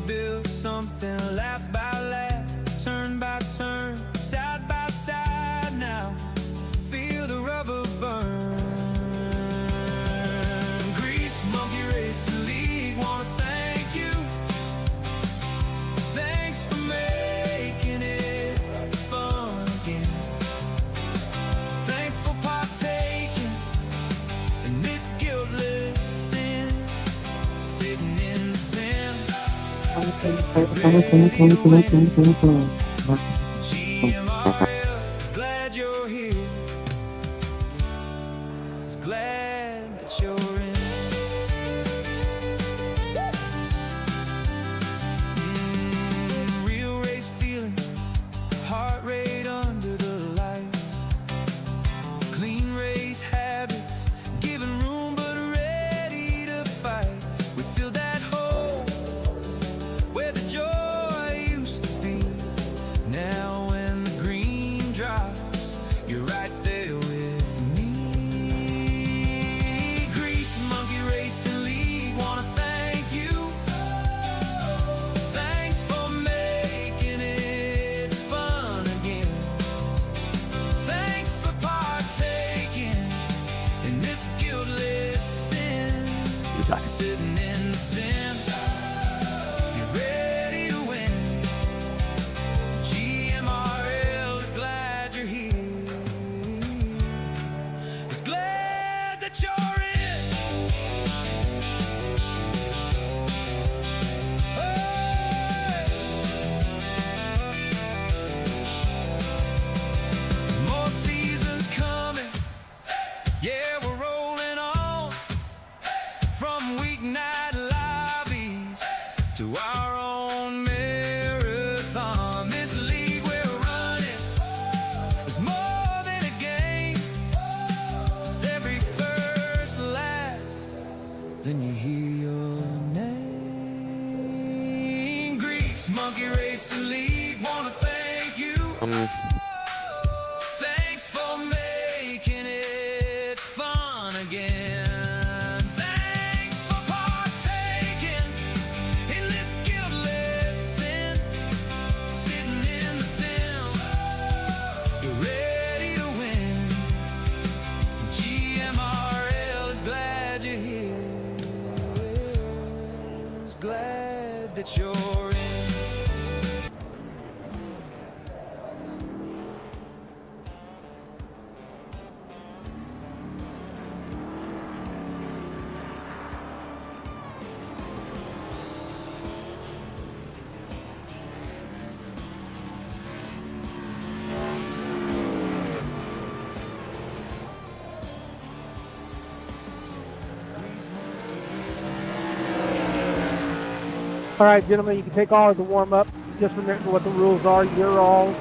build something lap by lap, turn by turn, side by side now. Feel the rubber burn. Grease Monkey Racing League, wanna thank you. Thanks for making it fun again. Thanks for partaking in this guiltless sin, sitting in the sand. GMRL is glad you're here. It's glad that you're in. Real race feeling, heart rate under the lights. Clean race habits, giving room but ready to fight. We feel that hole where the joy used to be. Now when the green drops, you're right there with me. Grease Monkey Racing League, wanna thank you. Thanks for making it fun again. Thanks for partaking in this guiltless sin, sitting in the sin. You're ready to win. GMRL is glad you're here. It's glad that you're in. Hey! More seasons coming. Yeah, we're rolling on. From weeknight lobbies to our own marathon. This league we're running is more than a game. It's every first lap, then you hear your name. Grease Monkey Racing League, wanna thank you. Thanks for making it fun again. Thanks for partaking in this guiltless sin, sitting in the sin. You're ready to win. GMRL is glad you're here. Is glad that you're in. All right, gentlemen, you can take all of the warm-up. Just remember what the rules are. You're all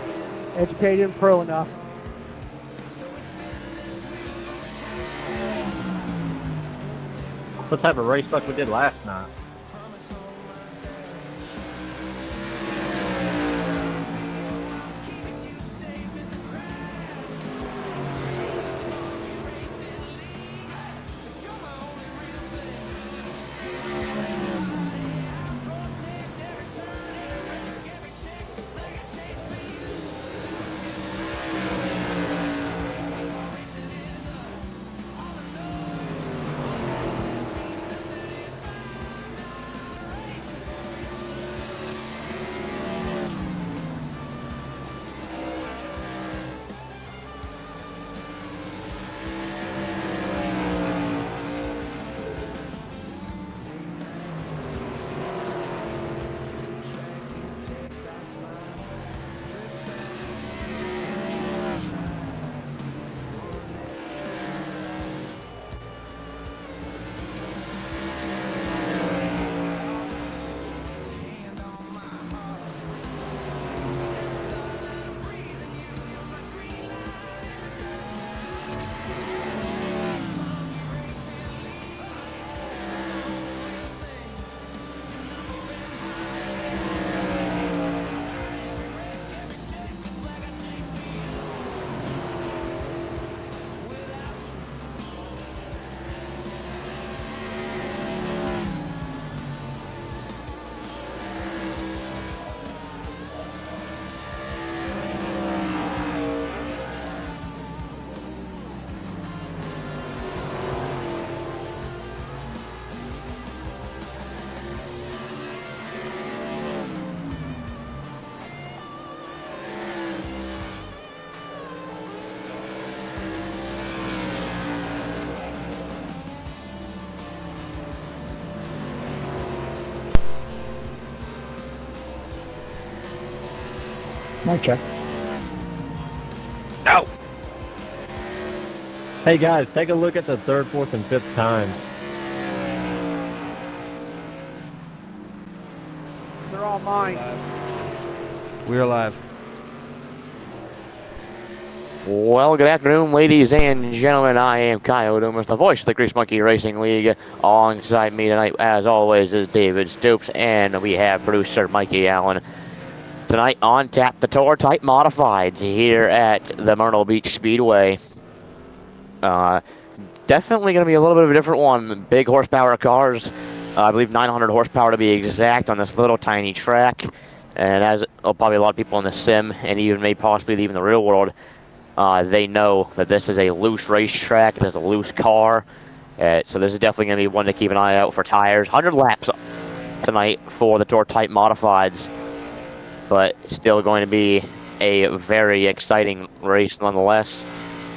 educated and pro enough. Let's have a race like we did last night. Mic check. No! Hey guys, take a look at the third, fourth, and fifth time. They're all mine. We're live. Well, good afternoon, ladies and gentlemen. I am Kyle Dumas, the voice of the Grease Monkey Racing League. Alongside me tonight, as always, is David Stoops, and we have producer Mikey Allen. Tonight on tap, the Tour Type Modifieds here at the Myrtle Beach Speedway. Definitely going to be a little bit of a different one. Big horsepower cars, I believe 900 horsepower to be exact on this little tiny track. And as probably a lot of people in the sim, and even maybe possibly even the real world, they know that this is a loose racetrack, this is a loose car, so this is definitely going to be one to keep an eye out for tires. 100 laps tonight for the Tour Type Modifieds, but still going to be a very exciting race nonetheless,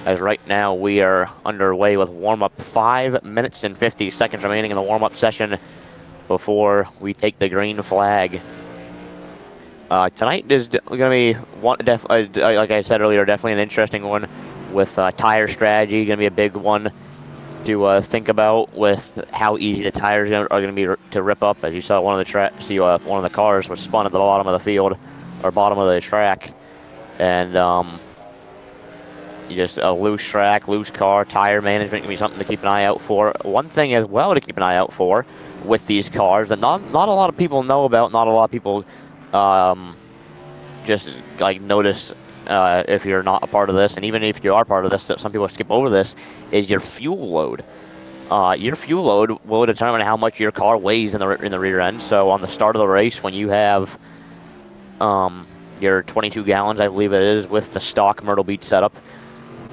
as right now we are underway with warm-up. 5 minutes and 50 seconds remaining in the warm-up session before we take the green flag. Tonight is going to be, like I said earlier, definitely an interesting one with tire strategy. Going to be a big one to think about with how easy the tires are going to be to rip up. As you saw, one of the cars was spun at the bottom of the field or bottom of the track, and just a loose track, loose car. Tire management can be something to keep an eye out for. One thing as well to keep an eye out for with these cars that not a lot of people know about, not a lot of people just like notice if you're not a part of this, and even if you are part of this, some people skip over this, is your fuel load. Your fuel load will determine how much your car weighs in the rear end. So on the start of the race, when you have your 22 gallons, I believe it is, with the stock Myrtle Beach setup,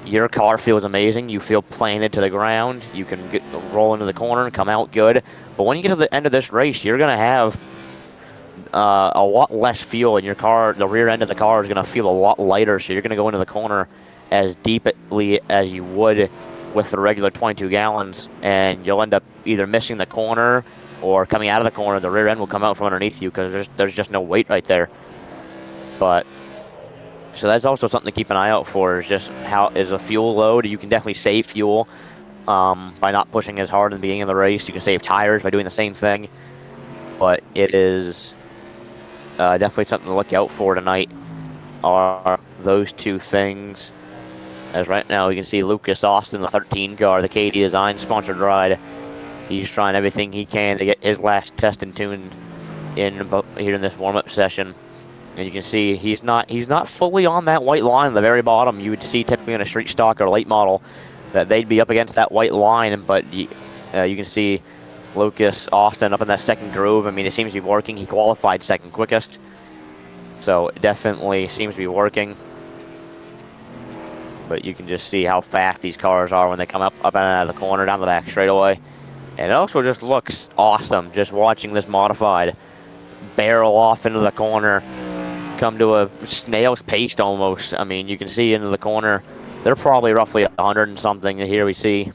your car feels amazing. You feel planted to the ground. You can roll into the corner and come out good. But when you get to the end of this race, you're going to have a lot less fuel in your car. The rear end of the car is going to feel a lot lighter, so you're going to go into the corner as deeply as you would with the regular 22 gallons, and you'll end up either missing the corner or coming out of the corner. The rear end will come out from underneath you because there's just no weight right there. But so that's also something to keep an eye out for, is just how is the fuel load. You can definitely save fuel by not pushing as hard in the beginning of the race. You can save tires by doing the same thing, but it is definitely something to look out for tonight, are those two things. As right now we can see Lucas Austin, the 13 car, the KD Design sponsored ride. He's trying everything he can to get his last test and tune in here in this warm-up session. And you can see he's not fully on that white line at the very bottom. You would see typically in a street stock or late model that they'd be up against that white line, but you can see Lucas Austin up in that second groove. I mean, it seems to be working. He qualified second quickest, so it definitely seems to be working. But you can just see how fast these cars are when they come up and out of the corner, down the back straightaway. And it also just looks awesome just watching this modified barrel off into the corner, come to a snail's pace almost. I mean, you can see into the corner. They're probably roughly 100 and something. Here we see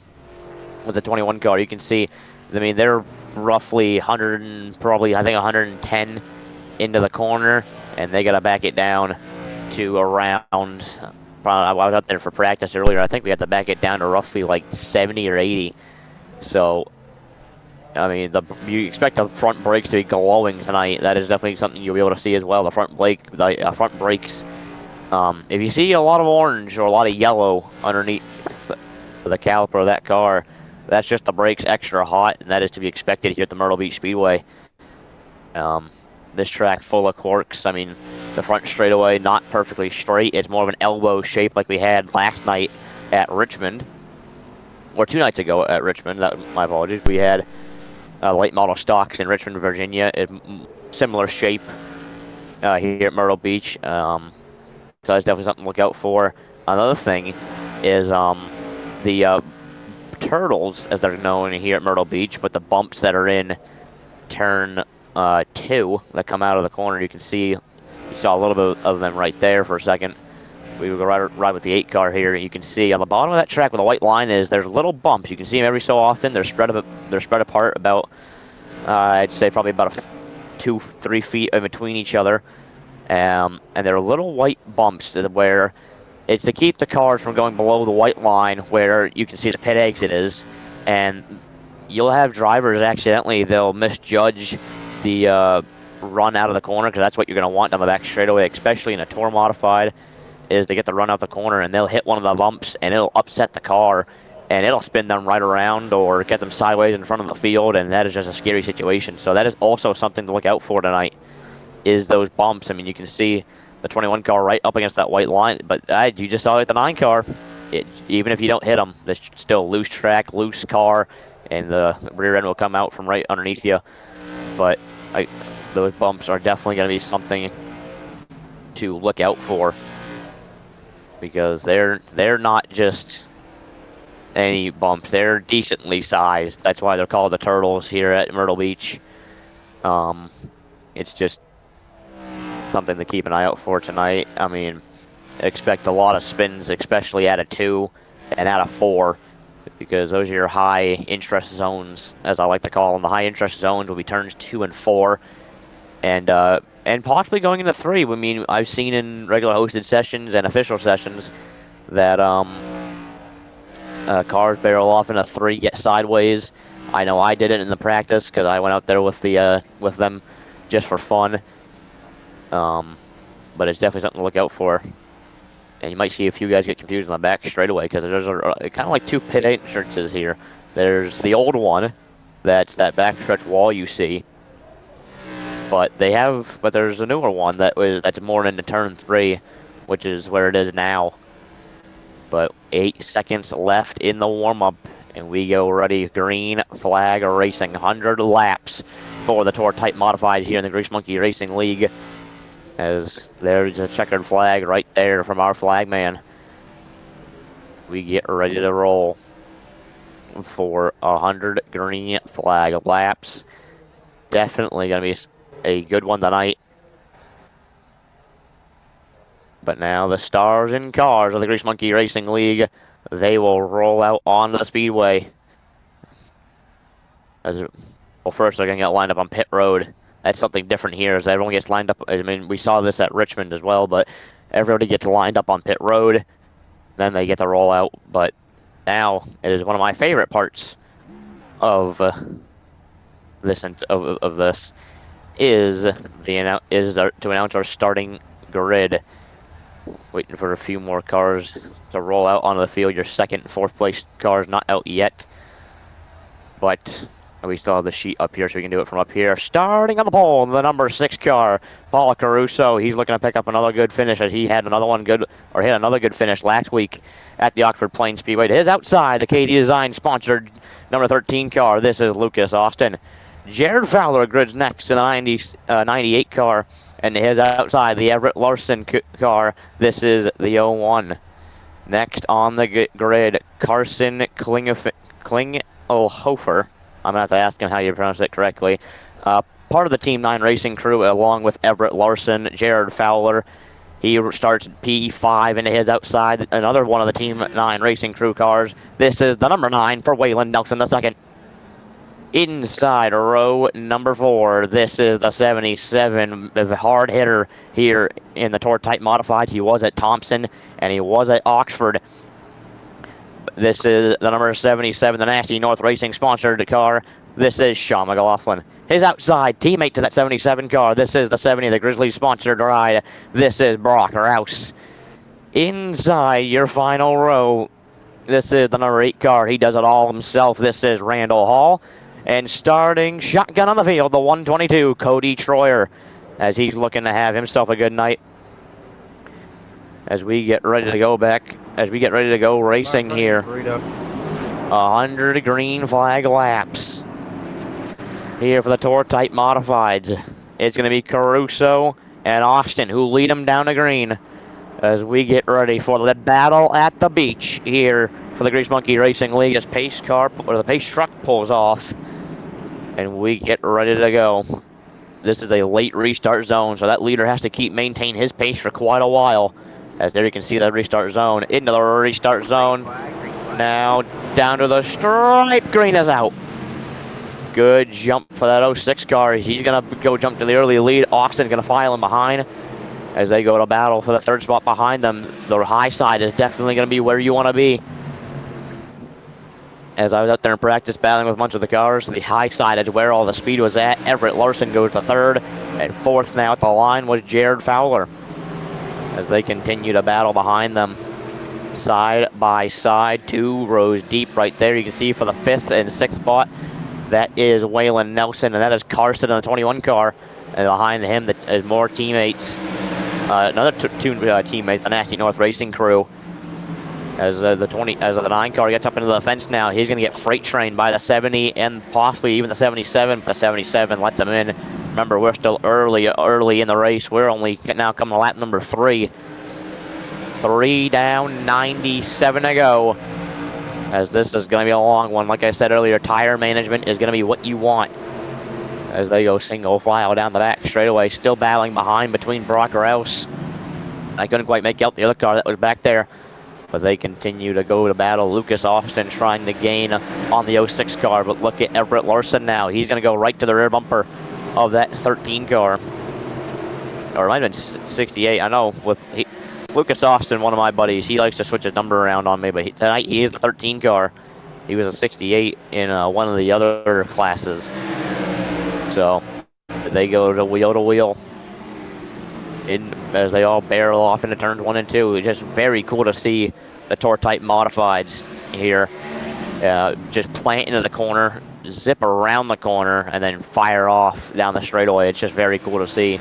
with the 21 car, you can see, I mean, they're roughly 100 and probably, I think, 110 into the corner, and they got to back it down to around, I was out there for practice earlier, I think we had to back it down to roughly like 70 or 80. So, I mean, you expect the front brakes to be glowing tonight. That is definitely something you'll be able to see as well. The front brakes. If you see a lot of orange or a lot of yellow underneath the caliper of that car, that's just the brakes extra hot, and that is to be expected here at the Myrtle Beach Speedway. This track full of quirks. I mean, the front straightaway not perfectly straight. It's more of an elbow shape like we had last night at Richmond, or 2 nights ago at Richmond. My apologies. We had late model stocks in Richmond, Virginia. Similar shape here at Myrtle Beach. So that's definitely something to look out for. Another thing is the turtles, as they're known here at Myrtle Beach, but the bumps that are in turn 2 that come out of the corner. You can see, you saw a little bit of them right there for a second. We will go right with the 8 car here. You can see on the bottom of that track where the white line is, there's little bumps. You can see them every so often. They're spread apart about, I'd say probably about 2-3 feet in between each other. And they're little white bumps where it's to keep the cars from going below the white line where you can see the pit exit is, and you'll have drivers accidentally, they'll misjudge the run out of the corner, because that's what you're going to want down the back straightaway, especially in a Tour Modified, is to get the run out the corner, and they'll hit one of the bumps and it'll upset the car and it'll spin them right around or get them sideways in front of the field, and that is just a scary situation. So that is also something to look out for tonight, is those bumps. I mean, you can see the 21 car right up against that white line, but you just saw it, the 9 car, even if you don't hit them, there's still loose track, loose car, and the rear end will come out from right underneath you. But those bumps are definitely going to be something to look out for, because they're not just any bumps, they're decently sized. That's why they're called the Turtles here at Myrtle Beach. It's just something to keep an eye out for tonight. I mean, expect a lot of spins, especially out of 2 and out of 4, because those are your high interest zones, as I like to call them. The high interest zones will be turns 2 and 4, and possibly going into 3. I mean, I've seen in regular hosted sessions and official sessions that cars barrel off in a 3, get sideways. I know I did it in the practice because I went out there with them just for fun. But it's definitely something to look out for. And you might see a few guys get confused on the back straight away, because there's kind of like 2 pit entrances here. There's the old one, that's that backstretch wall you see. But there's a newer one that's more into turn 3, which is where it is now. But 8 seconds left in the warm-up, and we go ready. Green flag racing, 100 laps for the Tour Type Modified here in the Grease Monkey Racing League. As there's a checkered flag right there from our flagman. We get ready to roll for 100 green flag laps. Definitely going to be a good one tonight. But now the stars and cars of the Grease Monkey Racing League, they will roll out on the speedway. First they're going to get lined up on pit road. That's something different here, as everyone gets lined up. I mean, we saw this at Richmond as well, but everybody gets lined up on pit road. Then they get to roll out. But now it is one of my favorite parts of this is to announce our starting grid. Waiting for a few more cars to roll out onto the field. Your second and fourth place cars not out yet, but we still have the sheet up here, so we can do it from up here. Starting on the pole, the number 6 car, Paul Caruso. He's looking to pick up another good finish, as he had hit another good finish last week at the Oxford Plains Speedway. To his outside, the KD Design sponsored number 13 car. This is Lucas Austin. Jared Fowler grids next to the 98 car, and to his outside, the Everett Larson car. This is the 01. Next on the grid, Carson Klingelhofer. I'm going to have to ask him how you pronounce it correctly. Part of the Team 9 racing crew, along with Everett Larson, Jared Fowler. He starts P5, and to his outside, another one of the Team 9 racing crew cars. This is the number 9 for Waylon Nelson II. Inside row number 4, this is the 77, the hard hitter here in the Tour Type Modified. He was at Thompson and he was at Oxford. This is the number 77, the Nasty North Racing sponsored car. This is Sean McLaughlin. His outside teammate to that 77 car. This is the 70, the Grizzlies sponsored ride. This is Brock Rouse. Inside your final row, this is the number 8 car. He does it all himself. This is Randall Hall. And starting shotgun on the field, the 122, Cody Troyer, as he's looking to have himself a good night. As we get ready to go racing here. 100 green flag laps here for the Tour Type Modifieds. It's going to be Caruso and Austin who lead them down to green as we get ready for the battle at the beach here for the Grease Monkey Racing League, as the pace truck pulls off. And we get ready to go. This is a late restart zone, so that leader has to maintain his pace for quite a while. As there you can see that restart zone. Into the restart zone. Now down to the stripe. Green is out. Good jump for that 06 car. He's going to go jump to the early lead. Austin going to file him behind. as they go to battle for the third spot behind them. The high side is definitely going to be where you want to be. As I was out there in practice battling with a bunch of the cars, the high side is where all the speed was at. Everett Larson goes to third, and fourth now at the line was Jared Fowler. As they continue to battle behind them, side by side, 2 rows deep right there. You can see for the 5th and 6th spot, that is Waylon Nelson, and that is Carson in the 21 car. And behind him is more teammates. Another two teammates, the Nasty North Racing crew. As the 9 car gets up into the fence now, he's going to get freight trained by the 70 and possibly even the 77. The 77 lets him in. Remember, we're still early in the race. We're only now coming to lap number 3. 3 down, 97 to go. As this is going to be a long one. Like I said earlier, tire management is going to be what you want. As they go single file down the back straightaway, still battling behind between Brock Rouse. I couldn't quite make out the other car that was back there. But they continue to go to battle. Lucas Austin trying to gain on the 06 car, but look at Everett Larson now. He's going to go right to the rear bumper of that 13 car. Or it might have been 68, I know. Lucas Austin, one of my buddies, he likes to switch his number around on me, but tonight he is the 13 car. He was a 68 in one of the other classes. So they go to wheel. As they all barrel off into turns 1 and 2. It's just very cool to see the Tour Type Modifieds here. Just plant into the corner, zip around the corner, and then fire off down the straightaway. It's just very cool to see.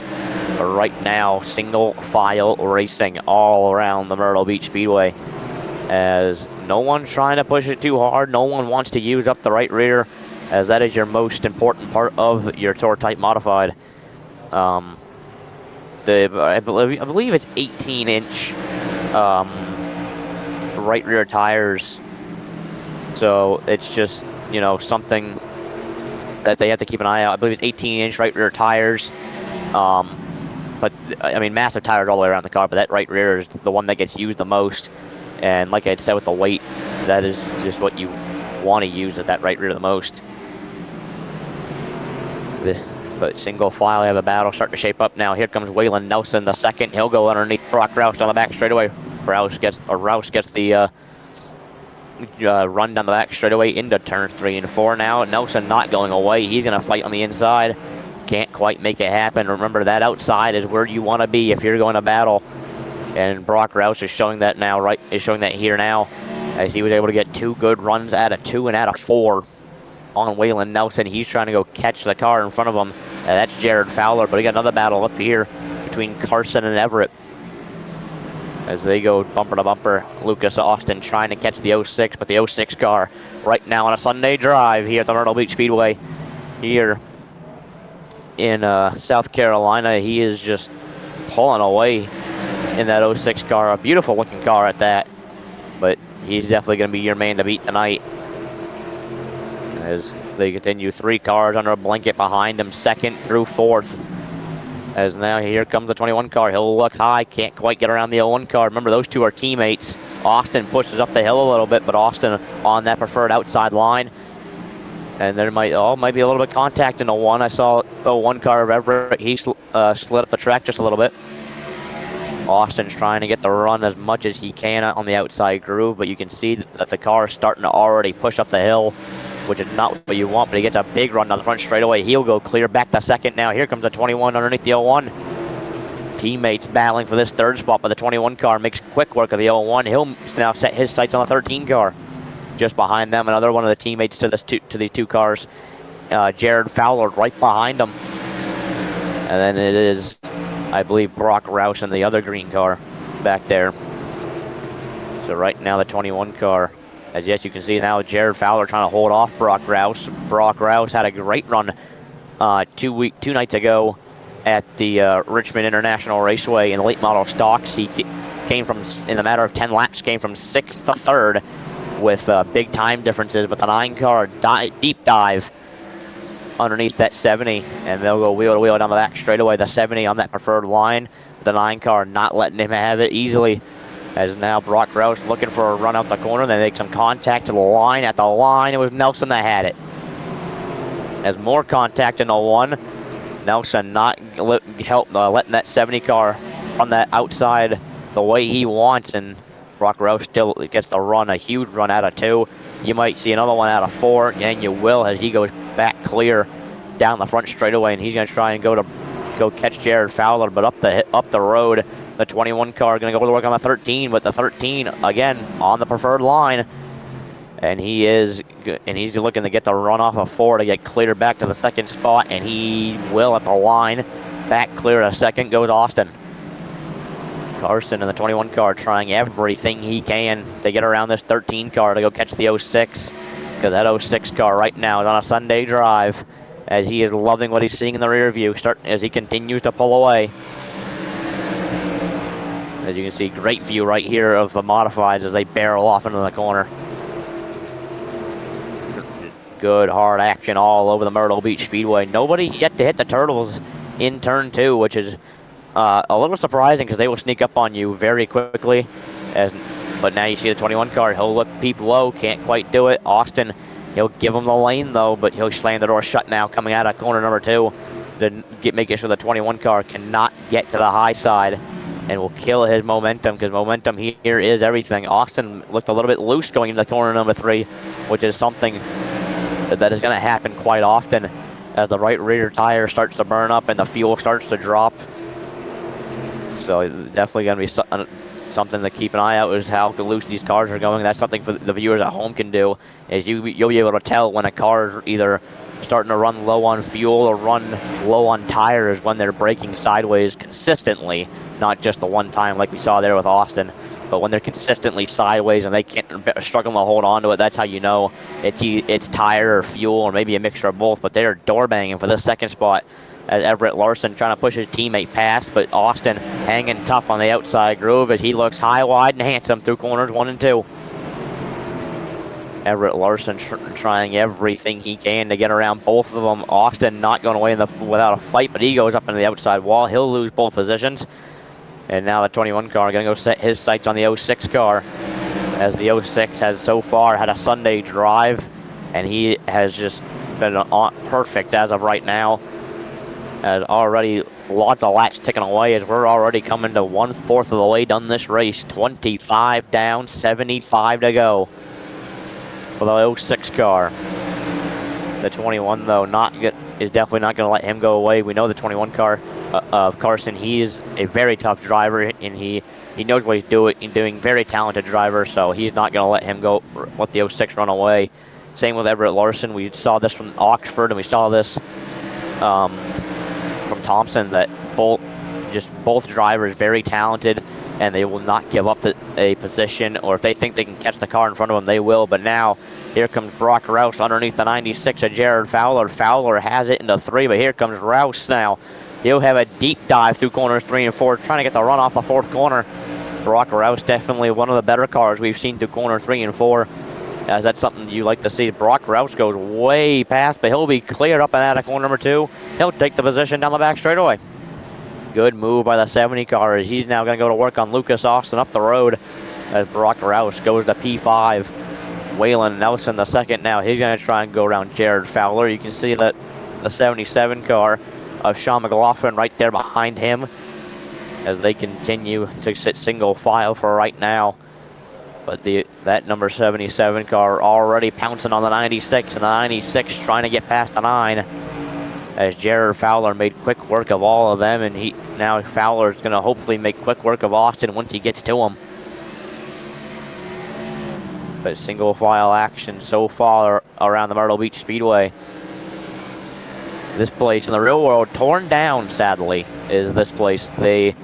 But right now, single file racing all around the Myrtle Beach Speedway. As no one's trying to push it too hard. No one wants to use up the right rear, as that is your most important part of your Tour Type Modified. I believe it's 18-inch right rear tires. So it's just, something that they have to keep an eye out. I believe it's 18-inch right rear tires. But, I mean, massive tires all the way around the car, but that right rear is the one that gets used the most. And like I had said with the weight, that is just what you want to use at that right rear the most. But single file, they have a battle starting to shape up now. Here comes Waylon Nelson, the second. He'll go underneath Brock Rouse on the back straightaway. Rouse gets the run down the back straightaway into turn 3 and 4 now. Nelson not going away. He's going to fight on the inside. Can't quite make it happen. Remember, that outside is where you want to be if you're going to battle. And Brock Rouse is showing that now, here now, as he was able to get 2 good runs out of 2 and out of 4 on Waylon Nelson. He's trying to go catch the car in front of him. That's Jared Fowler, but we got another battle up here between Carson and Everett. As they go bumper to bumper, Lucas Austin trying to catch the 06, but the 06 car right now on a Sunday drive here at the Myrtle Beach Speedway here in South Carolina. He is just pulling away in that 06 car. A beautiful looking car at that, but he's definitely going to be your man to beat tonight. As they continue, 3 cars under a blanket behind him, 2nd through 4th. As now here comes the 21 car. He'll look high, can't quite get around the 01 car. Remember, those 2 are teammates. Austin pushes up the hill a little bit, but Austin on that preferred outside line. And there might be a little bit of contact in the 01. I saw the 01 car of Everett. He slid up the track just a little bit. Austin's trying to get the run as much as he can on the outside groove, but you can see that the car is starting to already push up the hill, which is not what you want, but he gets a big run down the front straightaway. He'll go clear back to 2nd now. Here comes the 21 underneath the 01. Teammates battling for this 3rd spot, but the 21 car makes quick work of the 01. He'll now set his sights on the 13 car. Just behind them, another one of the teammates to these 2 cars, Jared Fowler right behind him. And then it is, I believe, Brock Rouse in the other green car back there. So right now the 21 car. As yes, you can see now Jared Fowler trying to hold off Brock Rouse. Brock Rouse had a great run 2 nights ago at the Richmond International Raceway in the late model stocks. He came from, in a matter of 10 laps, came from 6th to 3rd with big time differences. But the 9 car deep dive underneath that 70, and they'll go wheel to wheel down the back straightaway. The 70 on that preferred line. The 9 car not letting him have it easily. As now Brock Rouse looking for a run out the corner. They make some contact to the line. At the line, it was Nelson that had it. As more contact in the 1. Nelson not letting that 70 car on that outside the way he wants, and Brock Rouse still gets the run, a huge run out of 2. You might see another one out of 4, and you will as he goes back clear down the front straightaway, and he's going to try and go catch Jared Fowler, but up the road, the 21 car going to go to work on the 13, but the 13 again on the preferred line, and he's looking to get the run off of 4 to get clear back to the second spot, and he will at the line. Back clear to second goes Austin. Carson in the 21 car trying everything he can to get around this 13 car to go catch the 06, because that 06 car right now is on a Sunday drive, as he is loving what he's seeing in the rear view as he continues to pull away. As you can see, great view right here of the modifieds as they barrel off into the corner. Good hard action all over the Myrtle Beach Speedway. Nobody yet to hit the Turtles in turn 2, which is a little surprising because they will sneak up on you very quickly. But now you see the 21 car, he'll look peep low, can't quite do it. Austin, he'll give him the lane though, but he'll slam the door shut now coming out of corner number 2 to making sure the 21 car cannot get to the high side, and will kill his momentum, because momentum here is everything. Austin looked a little bit loose going into corner number 3, which is something that is going to happen quite often as the right rear tire starts to burn up and the fuel starts to drop. So definitely going to be something to keep an eye out, is how loose these cars are going. That's something for the viewers at home can do, is you'll be able to tell when a car is either starting to run low on fuel or run low on tires when they're braking sideways consistently, not just the one time like we saw there with Austin, but when they're consistently sideways and they can't struggle to hold on to it. That's how you know it's tire or fuel or maybe a mixture of both. But they're door banging for the second spot, as Everett Larson trying to push his teammate past, but Austin hanging tough on the outside groove as he looks high, wide, and handsome through corners 1 and 2. Everett Larson trying everything he can to get around both of them. Austin not going away without a fight, but he goes up into the outside wall. He'll lose both positions. And now the 21 car going to go set his sights on the 06 car, as the 06 has so far had a Sunday drive, and he has just been perfect as of right now. As already lots of laps ticking away, as we're already coming to 1/4 of the way done this race. 25 down, 75 to go for the 06 car. The 21 though is definitely not going to let him go away. We know the 21 car of Carson, he is a very tough driver, and he knows what he's doing. Very talented driver, so he's not going to let him let the 06 run away. Same with Everett Larson. We saw this from Oxford, and we saw this from Thompson, that both drivers very talented, and they will not give up a position, or if they think they can catch the car in front of them, they will. But now here comes Brock Rouse underneath the 96 of Jared Fowler. Fowler has it into 3, but here comes Rouse now. He'll have a deep dive through corners 3 and 4, trying to get the run off the 4th corner. Brock Rouse definitely one of the better cars we've seen through corner 3 and 4, as that's something you like to see. Brock Rouse goes way past, but he'll be cleared up and out of corner number 2. He'll take the position down the back straightaway. Good move by the 70 car, as he's now going to go to work on Lucas Austin up the road, as Brock Rouse goes to P5. Waylon Nelson the second now. He's going to try and go around Jared Fowler. You can see that the 77 car of Sean McLaughlin right there behind him, as they continue to sit single file for right now. But that number 77 car already pouncing on the 96, and the 96 trying to get past the 9, as Jared Fowler made quick work of all of them, and now Fowler's going to hopefully make quick work of Austin once he gets to him. But single file action so far around the Myrtle Beach Speedway. This place in the real world, torn down, sadly, is this place. They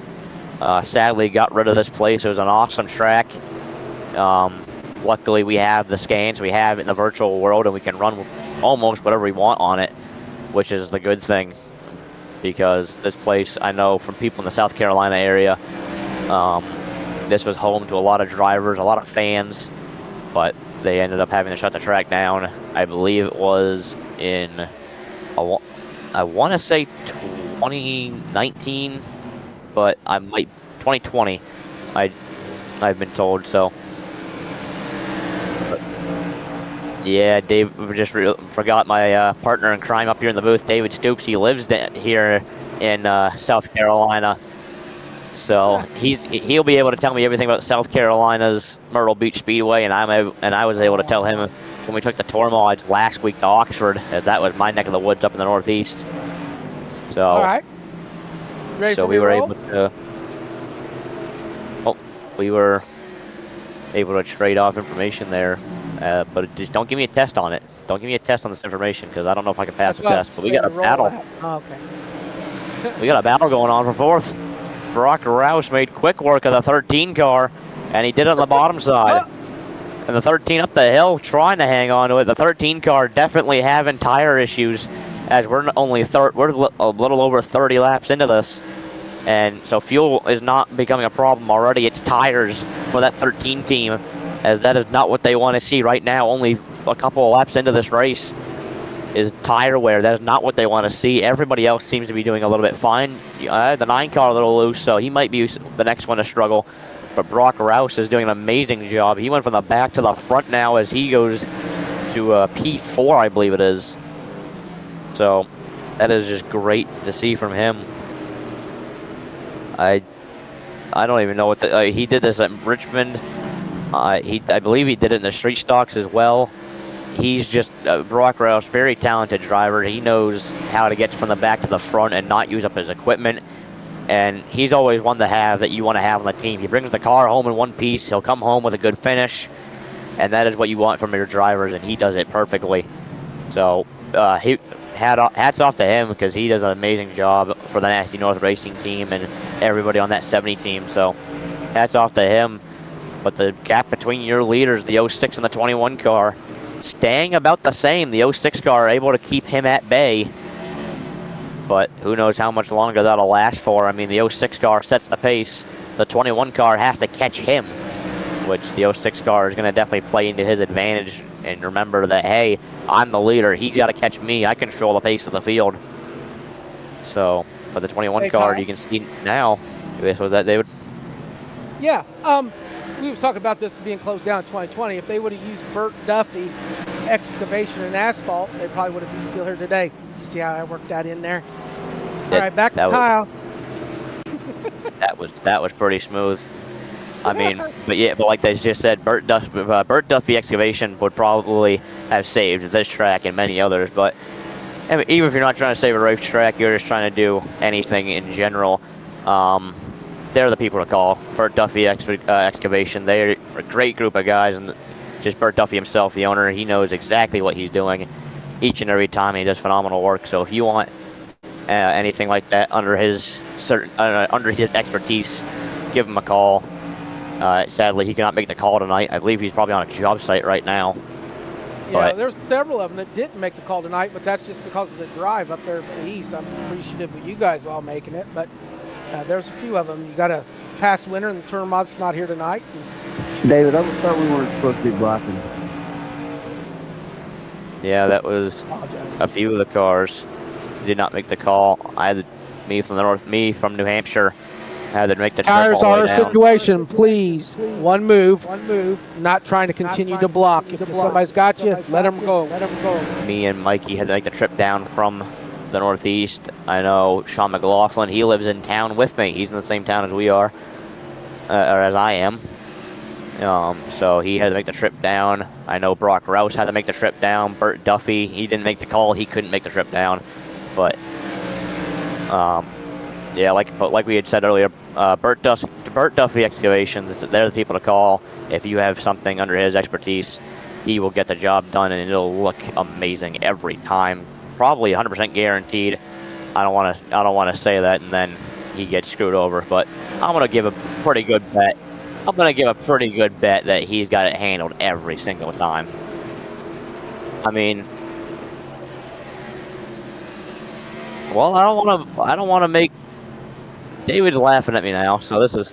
sadly got rid of this place. It was an awesome track. Luckily, we have the scans. We have it in the virtual world, and we can run almost whatever we want on it, which is the good thing. Because this place, I know from people in the South Carolina area, this was home to a lot of drivers, a lot of fans, but they ended up having to shut the track down. I believe it was in, I want to say 2019, but I might 2020. I've been told so. But yeah, Dave just forgot my partner in crime up here in the booth, David Stoops. He lives here in South Carolina. So he'll be able to tell me everything about South Carolina's Myrtle Beach Speedway, and I was able to tell him when we took the tour mods last week to Oxford, as that was my neck of the woods up in the Northeast. So All right. Ready so for we me to were roll? able to. Oh, we were able to trade off information there, but just don't give me a test on it. Don't give me a test on this information because I don't know if I can pass That's the what I test. But we got a said, roll battle. that. Oh, okay. We got a battle going on for fourth. Brock Rouse made quick work of the 13 car, and he did it on the bottom side. And the 13 up the hill trying to hang on to it. The 13 car definitely having tire issues, as we're only we're a little over 30 laps into this, and so fuel is not becoming a problem already. It's tires for that 13 team, as that is not what they want to see right now. Only a couple of laps into this race is tire wear. That is not what they want to see. Everybody else seems to be doing a little bit fine. The 9 car a little loose, so he might be the next one to struggle. But Brock Rouse is doing an amazing job. He went from the back to the front now as he goes to P4, I believe it is. So that is just great to see from him. I don't even know what he did this at Richmond. I believe he did it in the street stocks as well. He's just Brock Rouse, very talented driver. He knows how to get from the back to the front and not use up his equipment. And he's always one to have that you want to have on the team. He brings the car home in one piece. He'll come home with a good finish, and that is what you want from your drivers, and he does it perfectly. So hats off to him because he does an amazing job for the Nasty North Racing team and everybody on that 70 team. So hats off to him. But the gap between your leaders, the 06 and the 21 car, staying about the same. The 06 car able to keep him at bay. But who knows how much longer that'll last for. I mean, the 06 car sets the pace. The 21 car has to catch him, which the 06 car is going to definitely play into his advantage. And remember that, hey, I'm the leader. He's got to catch me. I control the pace of the field. So, but the 21 Hey, car, Kyle. you can see now. Was that, David? Yeah. We was talking about this being closed down in 2020. If they would have used Burt Duffy excavation and asphalt, they probably would have been still here today. Did you see how I worked that in there? All right, back to Kyle. That was pretty smooth. I mean, but like they just said, Burt Duffy excavation would probably have saved this track and many others. But I mean, even if you're not trying to save a racetrack, you're just trying to do anything in general. They're the people to call. Burt Duffy excavation. They're a great group of guys, and just Burt Duffy himself, the owner, he knows exactly what he's doing each and every time. He does phenomenal work. So if you want anything like that under his expertise, give him a call. Sadly, he cannot make the call tonight. I believe he's probably on a job site right now. Yeah, there's several of them that didn't make the call tonight, but that's just because of the drive up there for the east. I'm appreciative of you guys all making it, but there's a few of them. You got to pass winter, and the tour mod's not here tonight. David, I thought we weren't supposed to be blocking. Yeah, that was Apologize. a few of the cars did not make the call. Me from New Hampshire, had to make the trip Tires all the are way a down. situation, please. One move. Not trying to continue to block. If somebody's got you, let them go. Me and Mikey had to make the trip down from the Northeast. I know Sean McLaughlin, he lives in town with me. He's in the same town as we are, or as I am. So he had to make the trip down. I know Brock Rouse had to make the trip down. Burt Duffy, he didn't make the call. He couldn't make the trip down. But, yeah, like we had said earlier, Burt Duffy Excavations, they're the people to call. If you have something under his expertise, he will get the job done, and it'll look amazing every time. Probably 100% guaranteed. I don't want to say that and then he gets screwed over, but I'm gonna give a pretty good bet. I'm gonna give a pretty good bet that he's got it handled every single time. I mean, well, I don't want to make David's laughing at me now, so this is.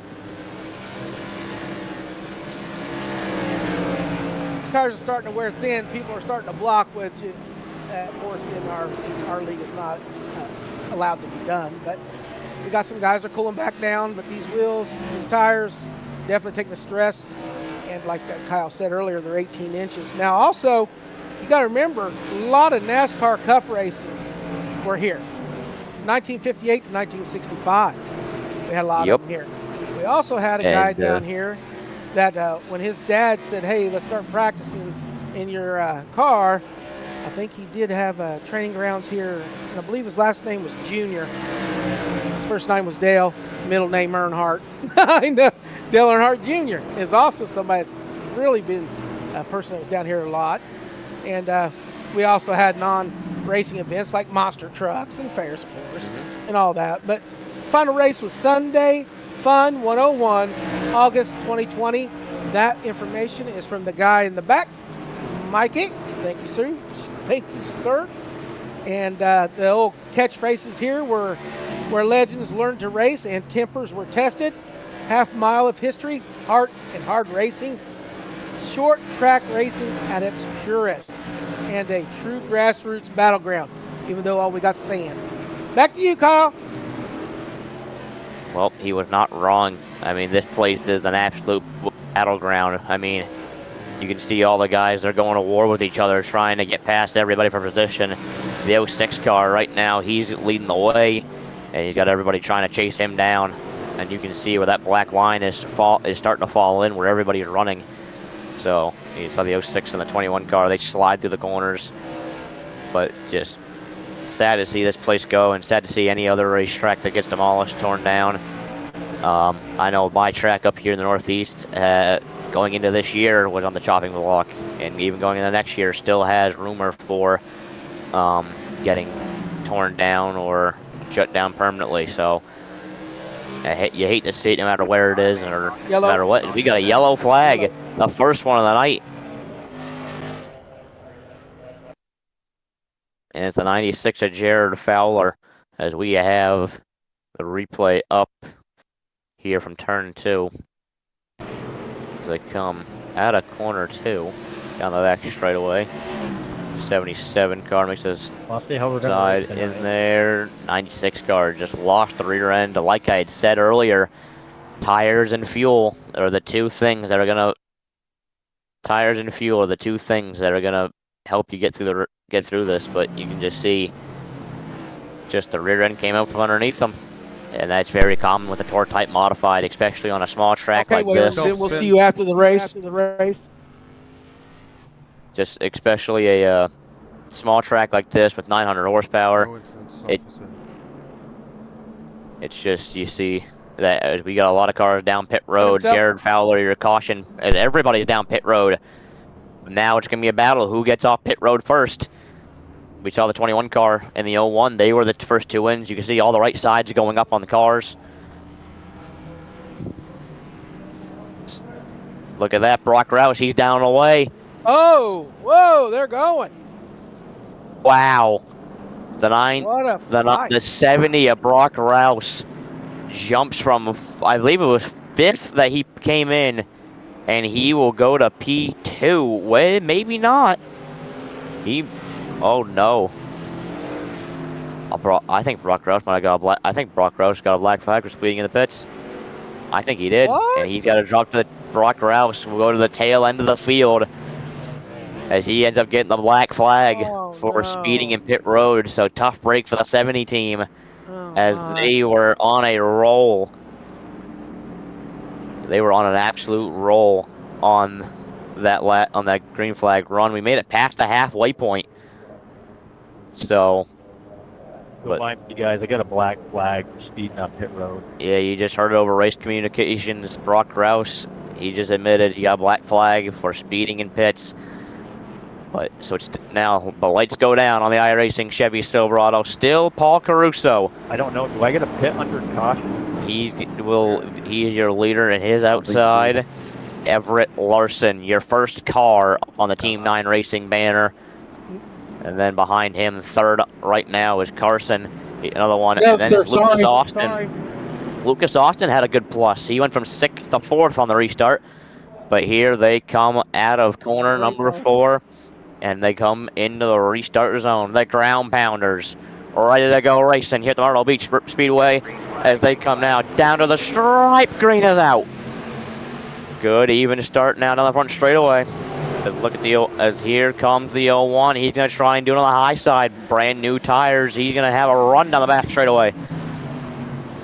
Tires are starting to wear thin. People are starting to block, which, of course, in our league is not allowed to be done. But we got some guys are cooling back down. But these wheels, these tires, definitely taking the stress. And like Kyle said earlier, they're 18 inches. Now, also, you got to remember, a lot of NASCAR Cup races were here, 1958 to 1965. We had a lot Yep. of them here. We also had a guy And, down here that when his dad said, "Hey, let's start practicing in your car," I think he did have training grounds here, and I believe his last name was Junior. His first name was Dale, middle name Earnhardt. I know Dale Earnhardt Jr. is also somebody that's really been a person that was down here a lot. And we also had non-racing events like monster trucks and fairs, of course, and all that. But final race was Sunday, Fun 101, August 2020. That information is from the guy in the back, Mikey. Thank you, sir. Thank you, sir. And the old catchphrases here were where legends learned to race and tempers were tested. Half mile of history, heart and hard racing, short track racing at its purest, and a true grassroots battleground, even though all we got sand. Back to you, Kyle. Well, he was not wrong. I mean, this place is an absolute battleground. I mean, you can see all the guys, they're going to war with each other, trying to get past everybody for position. The 06 car right now, he's leading the way, and he's got everybody trying to chase him down. And you can see where that black line is starting to fall in, where everybody's running. So you saw the 06 and the 21 car, they slide through the corners. But just sad to see this place go, and sad to see any other racetrack that gets demolished, torn down. I know my track up here in the Northeast, going into this year, was on the chopping block, and even going into the next year still has rumor for getting torn down or shut down permanently. So you hate to see it no matter where it is or no matter what. We got a yellow flag, the first one of the night. And it's the 96 of Jared Fowler, as we have the replay up here from turn 2. As they come out of corner 2, down the back straightaway. 77 car makes his I'll see how we're gonna side race in tonight. there. 96 car just lost the rear end. Like I had said earlier, tires and fuel are the two things that are gonna. Tires and fuel are the two things that are gonna help you get through this. But you can just see, just the rear end came out from underneath them, and that's very common with a Tour Type modified, especially on a small track like this. We'll see you after the race. Just especially a small track like this with 900 horsepower. Go into the soft It- facade. It's just, you see that as we got a lot of cars down pit road. up. Jared Fowler, your caution, as everybody's down pit road. Now it's gonna be a battle. Who gets off pit road first? We saw the 21 car and the 01. They were the first two wins. You can see all the right sides going up on the cars. Look at that, Brock Rouse. He's down away. Oh, whoa, they're going. Wow. The What a fight. the 70 of Brock Rouse jumps from, I believe it was 5th that he came in, and he will go to P2. Well, maybe not. Oh no. I think Brock Rouse might have got a black. I think Brock Rouse got a black flag for speeding in the pits. I think he did, What? and he's got to drop to the Brock Rouse. Will go to the tail end of the field, as he ends up getting the black flag Oh, for no. speeding in pit road. So tough break for the 70 team, Oh, as my. they were on a roll. They were on an absolute roll on that green flag run. We made it past the halfway point. So Don't mind you guys, I got a black flag for speeding up pit road. yeah, you just heard it over Race Communications. Brock Rouse, he just admitted he got a black flag for speeding in pits. But so it's now the lights go down on the iRacing Chevy Silverado. Still Paul Caruso. I don't know, do I get a pit under caution? He is your leader in his outside. Everett Larson, your first car on the Team 9 Racing banner. And then behind him, third right now is Carson. Another one. Yeah, and then sir, it's Lucas sorry, Austin. sorry. Lucas Austin had a good plus. He went from 6th to 4th on the restart. But here they come out of corner number 4. And they come into the restart zone. The ground pounders ready to go racing here at the Myrtle Beach Speedway as they come now down to the stripe. Green is out. Good even start now down the front straightaway. Look at as here comes the 01. He's going to try and do it on the high side. Brand new tires. He's going to have a run down the back straightaway.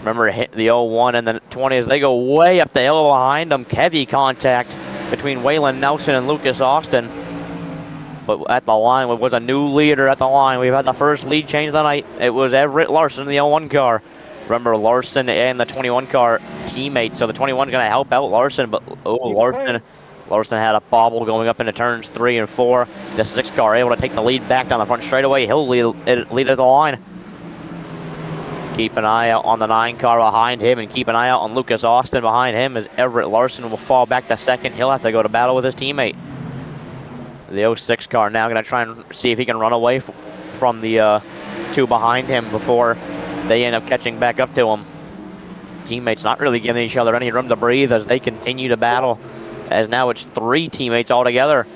Remember, hit the 01 and the 20 as they go way up the hill behind them. Heavy contact between Waylon Nelson and Lucas Austin. But at the line was a new leader at the line. We've had the first lead change of the night. It was Everett Larson in the 01 car. Remember, Larson and the 21 car teammates. So the 21's going to help out Larson, but Larson had a bobble going up into turns 3 and 4. The 6 car able to take the lead back down the front straightaway. He'll lead at the line. Keep an eye out on the 9 car behind him, and keep an eye out on Lucas Austin behind him, as Everett Larson will fall back to second. He'll have to go to battle with his teammate. The 06 car now going to try and see if he can run away from the 2 behind him before they end up catching back up to him. Teammates not really giving each other any room to breathe as they continue to battle, as now it's 3 teammates altogether,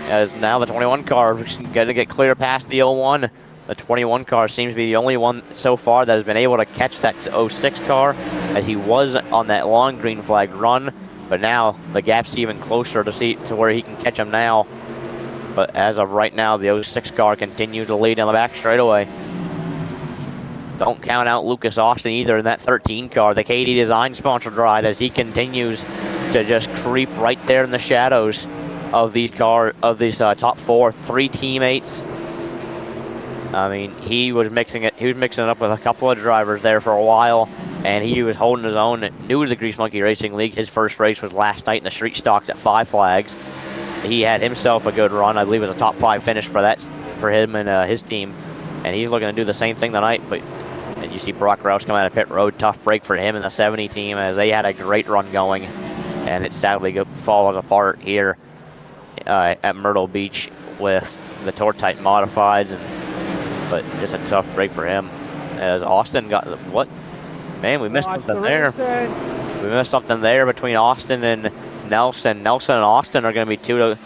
as now the 21 car is going to get clear past the 01. The 21 car seems to be the only one so far that has been able to catch that 06 car, as he was on that long green flag run, but now the gap's even closer to where he can catch him now. But as of right now, the 06 car continues to lead in the back straightaway. Don't count out Lucas Austin either in that 13 car, the KD Design sponsored ride, as he continues to just creep right there in the shadows of these top 4. 3 teammates. I mean, he was mixing it up with a couple of drivers there for a while, and he was holding his own. New to the Grease Monkey Racing League, his first race was last night in the street stocks at 5 Flags. He had himself a good run. I believe it was a top 5 finish for him and his team, and he's looking to do the same thing tonight. And you see Brock Rouse come out of pit road. Tough break for him and the 70 team, as they had a great run going, and it sadly falls apart here at Myrtle Beach with the Tortype modifieds. But just a tough break for him, as Austin got what? Man, we missed something there. We missed something there between Austin and Nelson. Nelson and Austin are going to be 2 to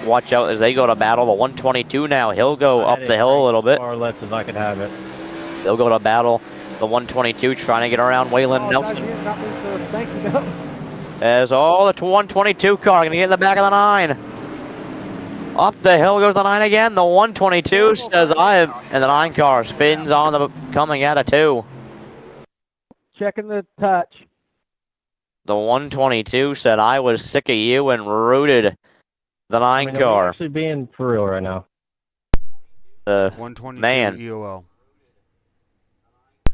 watch out as they go to battle. The 122 now. He'll go up the hill a little bit. Far left if I could have it. They'll go to battle. The 122 trying to get around Waylon Nelson. As the 122 car going to get in the back of the 9. Up the hill goes the 9 again. The 122 says and the 9 car spins on the coming out of 2. Checking the touch. The 122 said, I was sick of you, and rooted the 9 car. Actually being for real right now. 122 man. EOL.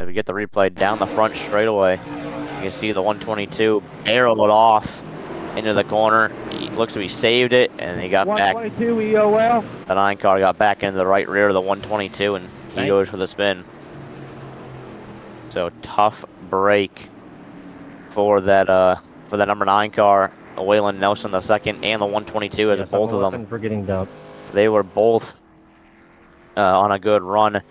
If we get the replay down the front straightaway, you can see the 122 arrowed off into the corner. He looks to be saved it, and he got back. 122 EOL. The 9 car got back into the right rear of the 122, and he goes for the spin. So tough break for that number 9 car, Waylon Nelson the second, and the 122, as both of them. For getting dumped. They were both on a good run.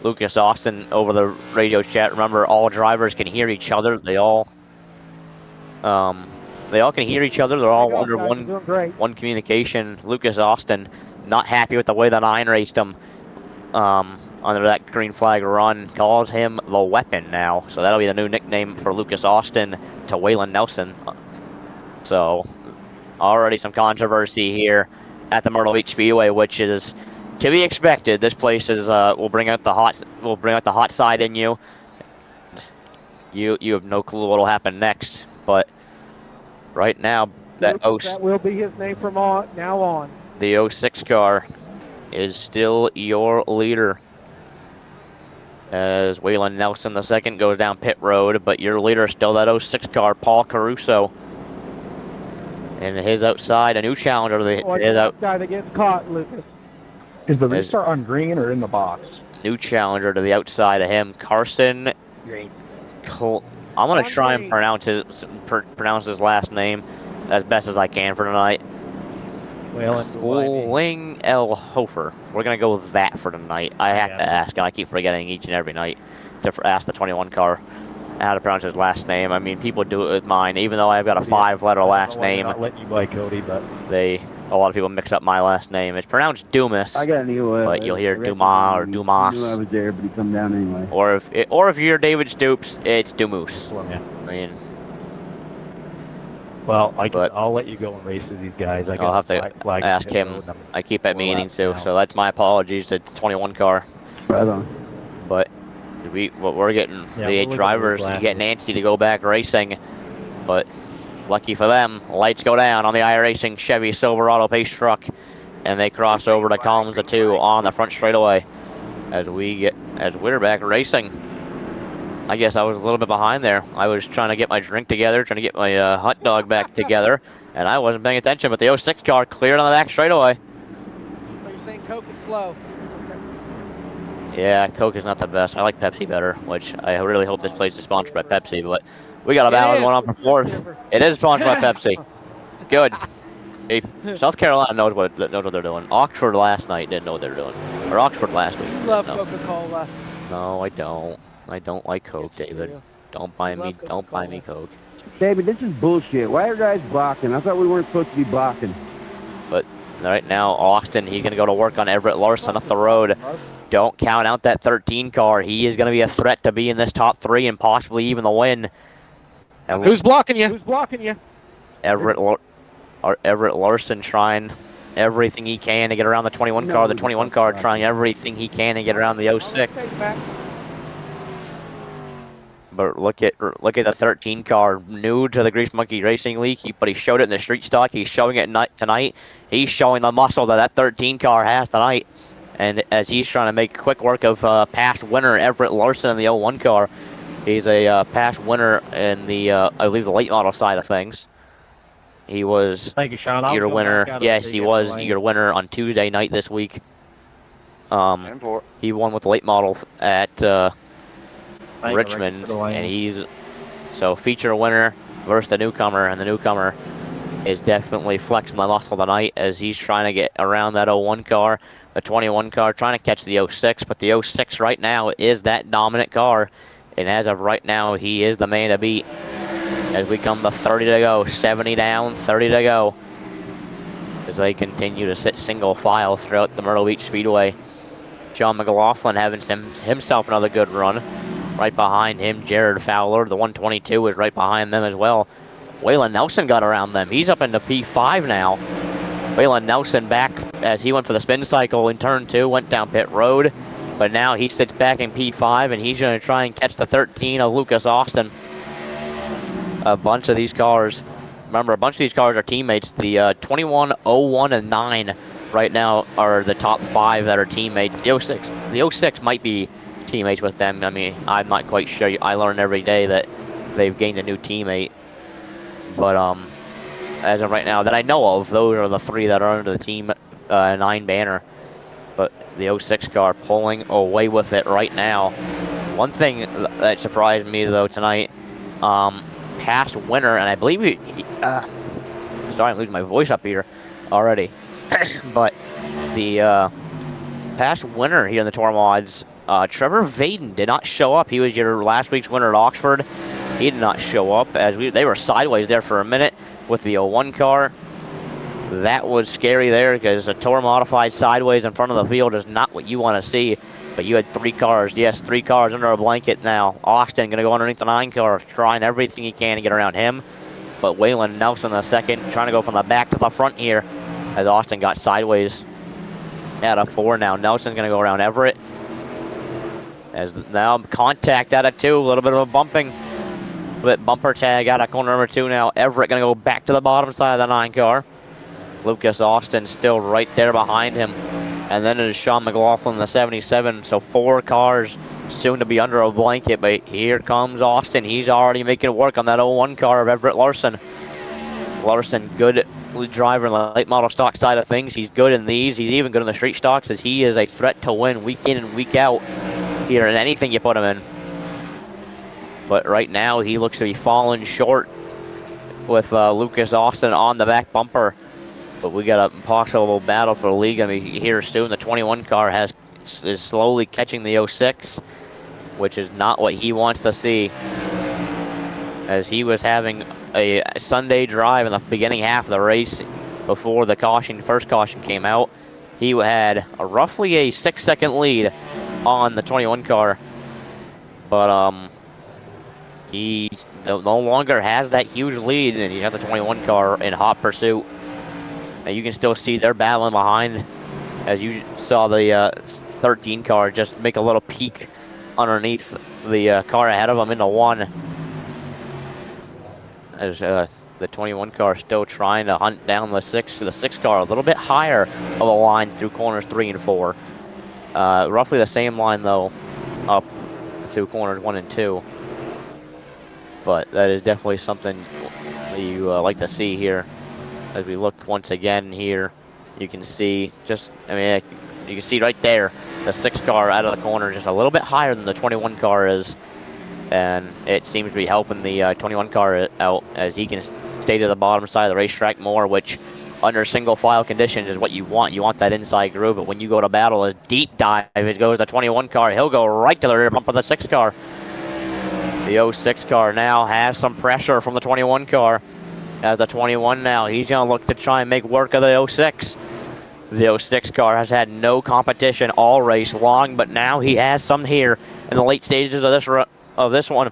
Lucas Austin over the radio chat. Remember, all drivers can hear each other. They all can hear each other. They're all under one communication. Lucas Austin not happy with the way the 9 raced him under that green flag run. Calls him the Weapon now. So that'll be the new nickname for Lucas Austin to Waylon Nelson. So already some controversy here at the Myrtle Beach Speedway, which is to be expected. This place is will bring out the hot side in you. You have no clue what'll happen next, but right now that will be his name from now on. The 06 car is still your leader, as Waylon Nelson the second goes down pit road, but your leader is still that 06 car, Paul Caruso. And his outside, a new challenger. Guy that gets caught, Lucas. Is the restart on green or in the box? New challenger to the outside of him, Carson. Green. I'm gonna try and pronounce his last name as best as I can for tonight. Ling L. Hofer. We're gonna go with that for tonight. I have to ask, and I keep forgetting each and every night to ask the 21 car how to pronounce his last name. I mean, people do it with mine, even though I've got a 5-letter last name. Not letting you buy Cody, but a lot of people mix up my last name. It's pronounced Dumas. I got an EOL. But you'll hear Dumas or Dumas. I knew I was there, but he come down anyway. Or if you're David Stoops, it's Dumus. yeah. I mean, well, I'll let you go and race with these guys. I'll have to ask him. I keep at meeting too, so that's my apologies to the 21 car. Right on. But we're getting Yeah, the we're drivers looking to at get Nancy to go back racing, but lucky for them, lights go down on the iRacing Chevy Silverado pace truck, and they cross over to columns of 2 on the front straightaway as we're back racing. I guess I was a little bit behind there. I was trying to get my drink together, trying to get my hot dog back together, and I wasn't paying attention, but the 06 car cleared on the back straightaway. So you're saying Coke is slow? Okay. Yeah, Coke is not the best. I like Pepsi better, which I really hope this place is sponsored by Pepsi, but we got a battle going on for 4th. It is sponsored by Pepsi. Good. Hey, South Carolina knows what they're doing. Oxford last night didn't know what they were doing. Or Oxford last week. You love No. Coca-Cola. No, I don't. I don't like Coke, Yes, you David. do. Don't buy You me. love Don't buy me Coca-Cola. Coke. David, this is bullshit. Why are guys blocking? I thought we weren't supposed to be blocking. But right now, Austin, he's gonna go to work on Everett Larson up the road. Don't count out that 13 car. He is gonna be a threat to be in this top 3 and possibly even the win. And Who's blocking you? Who's blocking you? Everett Larson trying everything he can to get around the 21 car. The 21 car trying everything he can to get around the 06. But look at the 13 car, new to the Grease Monkey Racing League, but he showed it in the street stock. He's showing it tonight. He's showing the muscle that 13 car has tonight. And as he's trying to make quick work of past winner Everett Larson in the 01 car, he's a past winner in the I believe the late model side of things. He was Thank you, Sean. I'll your go winner. back out Yes, and he get the was lane. your winner on Tuesday night this week. He won with the late model at Thank you, Richmond, for the lane. and he's so feature winner versus the newcomer, and the newcomer is definitely flexing the muscle tonight as he's trying to get around that 01 car, the 21 car, trying to catch the 06, but the 06 right now is that dominant car, and as of right now, he is the man to beat. As we come to 30 to go, 70 down, 30 to go, as they continue to sit single file throughout the Myrtle Beach Speedway. John McLaughlin having himself another good run. Right behind him, Jared Fowler, the 122, is right behind them as well. Waylon Nelson got around them. He's up into P5 now. Waylon Nelson back as he went for the spin cycle in turn 2, went down pit road. But now he sits back in P5, and he's going to try and catch the 13 of Lucas Austin. A bunch of these cars, remember, a bunch of these cars are teammates. The 21, 01, and 9 right now are the top 5 that are teammates. The 06 might be teammates with them. I mean, I'm not quite sure. I learn every day that they've gained a new teammate. But as of right now, that I know of, those are the 3 that are under the team 9 banner. But the 06 car pulling away with it right now. One thing that surprised me though tonight, past winner, and I believe sorry, I'm losing my voice up here already. But the past winner here in the Tour Mods, Trevor Vaden did not show up. He was your last week's winner at Oxford. He did not show up as they were sideways there for a minute with the 01 car. That was scary there because a Tour modified sideways in front of the field is not what you want to see. But you had 3 cars. Yes, 3 cars under a blanket now. Austin going to go underneath the 9 car, trying everything he can to get around him. But Waylon Nelson the second, trying to go from the back to the front here as Austin got sideways at a 4 now. Nelson's going to go around Everett. As now contact out of 2, a little bit of a bumping. But bumper tag out of corner number 2 now. Everett going to go back to the bottom side of the 9 car. Lucas Austin still right there behind him. And then it is Sean McLaughlin, the 77. So 4 cars soon to be under a blanket. But here comes Austin. He's already making it work on that 01 car of Everett Larson. Larson, good driver in the late model stock side of things. He's good in these. He's even good in the street stocks as he is a threat to win week in and week out here in anything you put him in. But right now he looks to be falling short with Lucas Austin on the back bumper. But we got a possible battle for the league. I mean, here soon the 21 car is slowly catching the 06, which is not what he wants to see. As he was having a Sunday drive in the beginning half of the race before the first caution came out. He had roughly a 6-second lead on the 21 car. But he no longer has that huge lead, and he got the 21 car in hot pursuit. And you can still see they're battling behind, as you saw the 13 car just make a little peek underneath the car ahead of him into one. As the 21 car still trying to hunt down the six car a little bit higher of a line through corners 3 and 4. Roughly the same line though up through corners 1 and 2. But that is definitely something that you like to see here. As we look once again here, you can see you can see right there the 6 car out of the corner just a little bit higher than the 21 car is. And it seems to be helping the 21 car out as he can stay to the bottom side of the racetrack more, which under single file conditions is what you want. You want that inside groove, but when you go to battle, a deep dive, it goes the 21 car. He'll go right to the rear bumper of the 6 car. The 06 car now has some pressure from the 21 car. As the 21 now, he's going to look to try and make work of the 06. The 06 car has had no competition all race long, but now he has some here in the late stages of this one.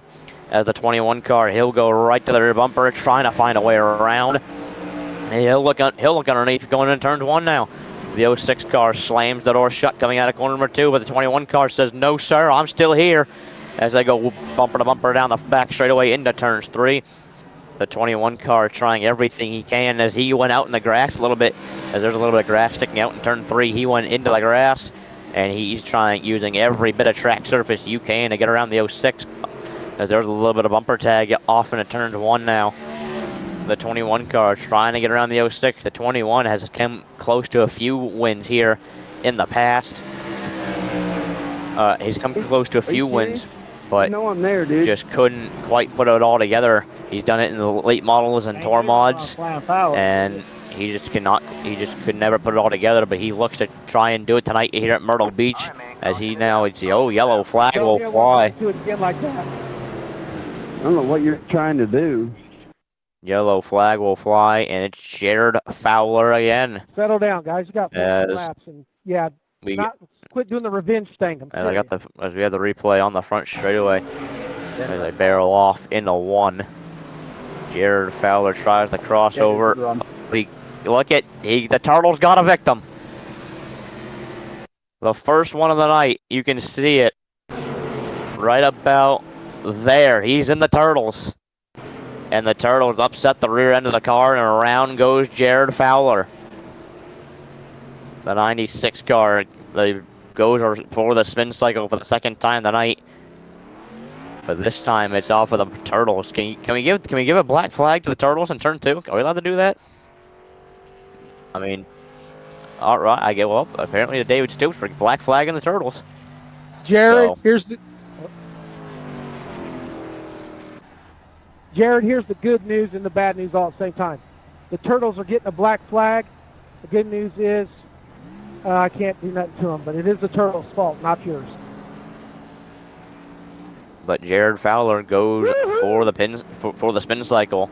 As the 21 car, he'll go right to the rear bumper, trying to find a way around. He'll look underneath, going into turn 1 now. The 06 car slams the door shut coming out of corner number 2, but the 21 car says, "No, sir, I'm still here." As they go bumper to bumper down the back straightaway into turns 3. The 21 car trying everything he can as he went out in the grass a little bit. As there's a little bit of grass sticking out in turn 3, he went into the grass, and he's using every bit of track surface you can to get around the 06. As there's a little bit of bumper tag off into turn 1 now. The 21 car trying to get around the 06. The 21 has come close to a few wins here in the past. He's come close to a few wins, but No, I'm there, dude. just couldn't quite put it all together. He's done it in the late models and tour mods, and he just could never put it all together. But he looks to try and do it tonight here at Myrtle Beach, as he now yellow flag will fly. Do it again like that. I don't know what you're trying to do. Yellow flag will fly, and it's Jared Fowler again. Settle down, guys. You got 4 As laps, and yeah, We quit doing the revenge thing. as we have the replay on the front straightaway, as they barrel off into 1. Jared Fowler tries the crossover. The Turtles got a victim. The first one of the night. You can see it right about there. He's in the Turtles. And the Turtles upset the rear end of the car, and around goes Jared Fowler. The 96 car goes for the spin cycle for the second time tonight. But this time it's off of the Turtles. Can we give a black flag to the Turtles in turn 2? Are we allowed to do that? I mean, all right. I get apparently the David Stoops for black flag and the Turtles. Jared, So- here's the good news and the bad news all at the same time. The Turtles are getting a black flag. The good news is I can't do nothing to them, but it is the Turtles' fault, not yours. But Jared Fowler goes for the spin cycle.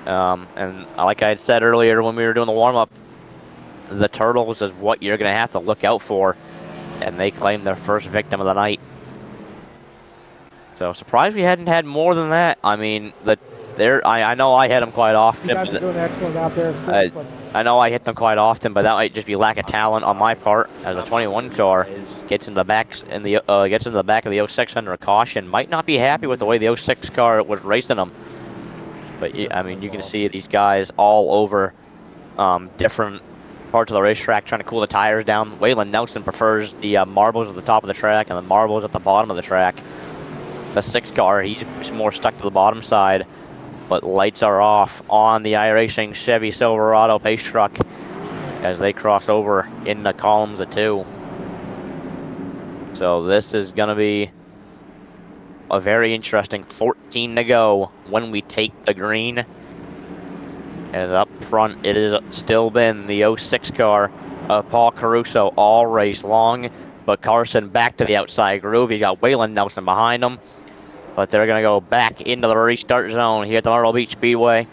And like I had said earlier when we were doing the warm-up, the Turtles is what you're going to have to look out for. And they claim their first victim of the night. So surprised we hadn't had more than that. I mean, I know I hit them quite often. You guys are doing excellent out there. I know I hit them quite often, but that might just be lack of talent on my part. As the 21 car gets in the back of the 06 under a caution, might not be happy with the way the 06 car was racing them. But I mean, you can see these guys all over different parts of the racetrack trying to cool the tires down. Waylon Nelson prefers the marbles at the top of the track and the marbles at the bottom of the track. The 6 car, he's more stuck to the bottom side. But lights are off on the iRacing Chevy Silverado pace truck as they cross over in the columns of 2. So this is going to be a very interesting 14 to go when we take the green. And up front, it has still been the 06 car of Paul Caruso all race long. But Carson back to the outside groove. He's got Waylon Nelson behind him. But they're going to go back into the restart zone here at the Myrtle Beach Speedway.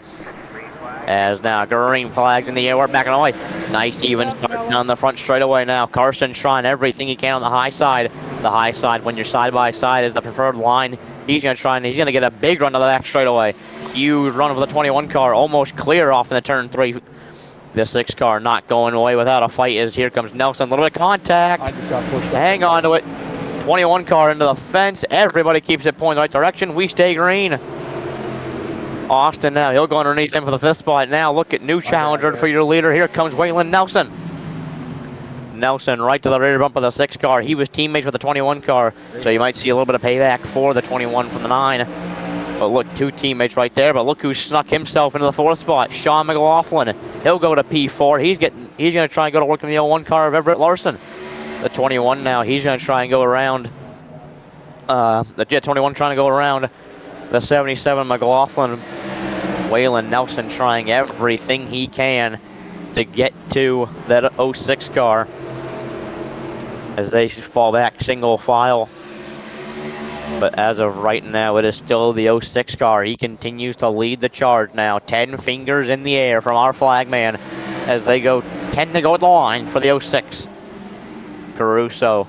As now green flags in the air, we're backing away. Nice even start down the front straightaway now. Carson trying everything he can on the high side. The high side, when you're side by side, is the preferred line. He's going to get a big run to the back straightaway. Huge run for the 21 car, almost clear off in the turn 3. The 6 car not going away without a fight as here comes Nelson. A little bit of contact. Hang on to it. 21 car into the fence. Everybody keeps it pointing the right direction. We stay green. Austin now, he'll go underneath him for the 5th spot. Now look at new challenger for your leader. Here comes Waylon Nelson. Nelson right to the rear bump of the 6 car. He was teammates with the 21 car, so you might see a little bit of payback for the 21 from the 9. But look, 2 teammates right there. But look who snuck himself into the 4th spot. Sean McLaughlin. He'll go to P4. He's gonna try and go to work in the 01 car of Everett Larson. The 21 now. He's gonna try and go around. The Jet 21 trying to go around the 77 McLaughlin. Waylon Nelson trying everything he can to get to that 06 car as they fall back single file. But as of right now, it is still the 06 car. He continues to lead the charge now. 10 fingers in the air from our flagman as they tend to go at the line for the 06. Caruso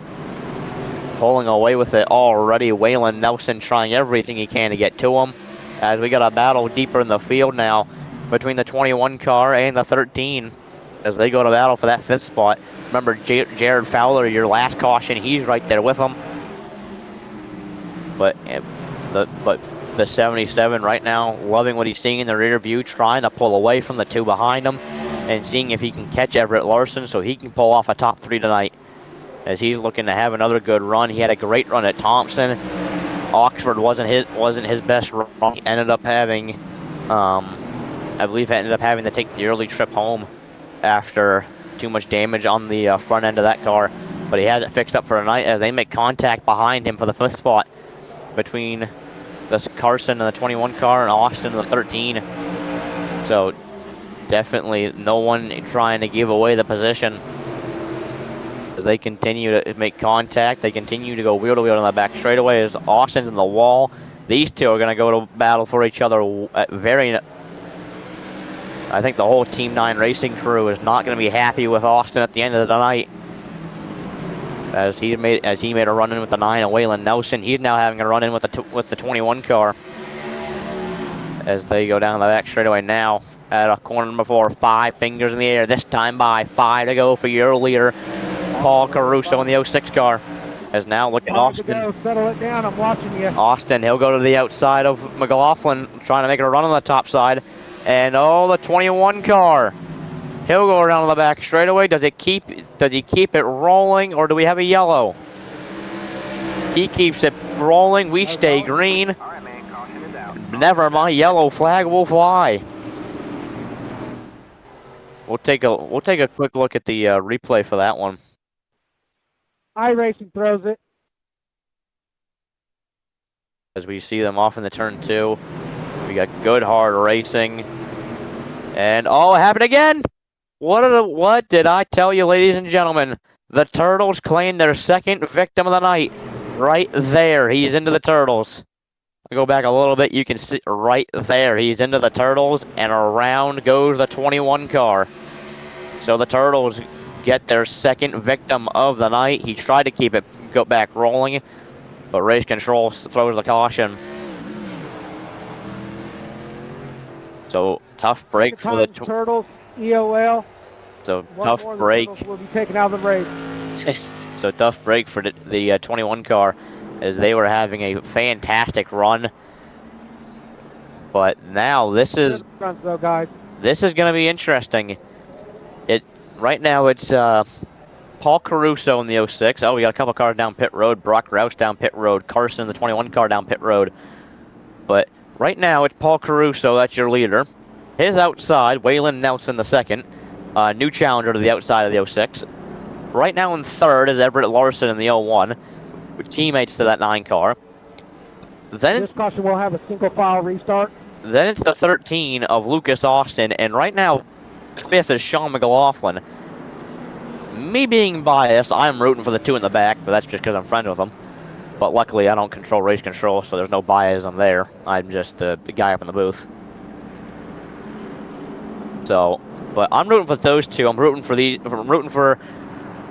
pulling away with it already. Waylon Nelson trying everything he can to get to him. As we got a battle deeper in the field now between the 21 car and the 13 as they go to battle for that 5th spot. Remember, Jared Fowler, your last caution, he's right there with them. But the 77 right now, loving what he's seeing in the rear view, trying to pull away from the 2 behind him and seeing if he can catch Everett Larson so he can pull off a top 3 tonight. As he's looking to have another good run. He had a great run at Thompson. Oxford wasn't his best run. He ended up having, I believe, ended up having to take the early trip home after too much damage on the front end of that car. But he has it fixed up for tonight as they make contact behind him for the 5th spot between the Carson and the 21 car and Austin and the 13. So definitely no one trying to give away the position. As they continue to make contact, they continue to go wheel to wheel on the back straightaway as Austin's in the wall. These 2 are going to go to battle for each other at I think the whole Team 9 racing crew is not going to be happy with Austin at the end of the night. As he made a run in with the 9 and Waylon Nelson, he's now having a run in with the 21 car. As they go down the back straightaway now at a corner number 4, 5 fingers in the air. This time by 5 to go for your leader, Paul Caruso in the 06 car. As now look at Austin. Settle it down. I'm watching you. Austin, he'll go to the outside of McLaughlin, trying to make a run on the top side. And the 21 car. He'll go around the back straightaway. Does he keep it rolling, or do we have a yellow? He keeps it rolling. We stay green. Never mind, yellow flag will fly. We'll take a quick look at the replay for that one. iRacing throws it. As we see them off in the turn 2. We got good hard racing. And it happened again! What did I tell you, ladies and gentlemen? The Turtles claim their 2nd victim of the night. Right there, he's into the Turtles. I go back a little bit, you can see right there, he's into the Turtles, and around goes the 21 car. So the Turtles get their 2nd victim of the night. He tried to keep it go back rolling, but Race Control throws the caution. So tough break for the Turtles, EOL. So tough break. Will be taken out of the race. So tough break for the 21 car, as they were having a fantastic run. But now this is going to be interesting. Right now it's Paul Caruso in the 06. We got a couple cars down pit road. Brock Roush down pit road. Carson, the 21 car, down pit road. But right now it's Paul Caruso, that's your leader. His outside, Waylon Nelson the 2nd. New challenger to the outside of the 06. Right now in 3rd is Everett Larson in the 01. With teammates to that 9 car. Then this caution will have a single file restart. Then it's the 13 of Lucas Austin. And right now 5th is Sean McLaughlin. Me being biased, I'm rooting for the 2 in the back, but that's just because I'm friends with them. But luckily, I don't control Race Control, so there's no biasm there. I'm just the guy up in the booth. So, but I'm rooting for those 2. I'm rooting for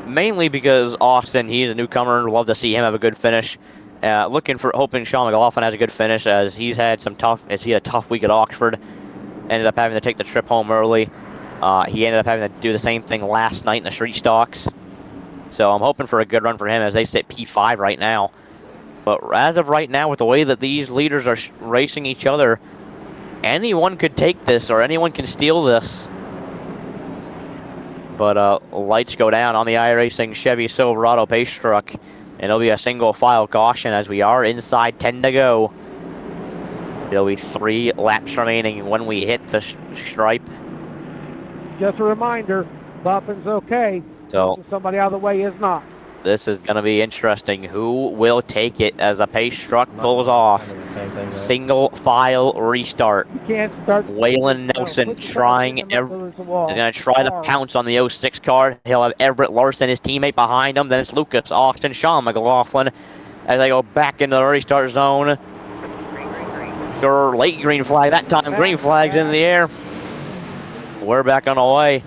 mainly because Austin, he's a newcomer. Love to see him have a good finish. Hoping Sean McLaughlin has a good finish, as he had a tough week at Oxford. Ended up having to take the trip home early. He ended up having to do the same thing last night in the street stocks. So I'm hoping for a good run for him as they sit P5 right now. But as of right now, with the way that these leaders are racing each other, anyone could take this or anyone can steal this. But lights go down on the iRacing Chevy Silverado pace truck, and it'll be a single file caution as we are inside 10 to go. There'll be 3 laps remaining when we hit the stripe. Just a reminder, bumping's okay. So Somebody out of the way is not. this is going to be interesting. Who will take it as a pace truck pulls off? Single file restart. You can't start. Waylon Nelson trying is going to try to pounce on the 06 car. He'll have Everett Larson, his teammate, behind him. Then it's Lucas Austin, Sean McLaughlin as they go back into the restart zone. Late green flag that time. Green flag's in the air. We're back on the way.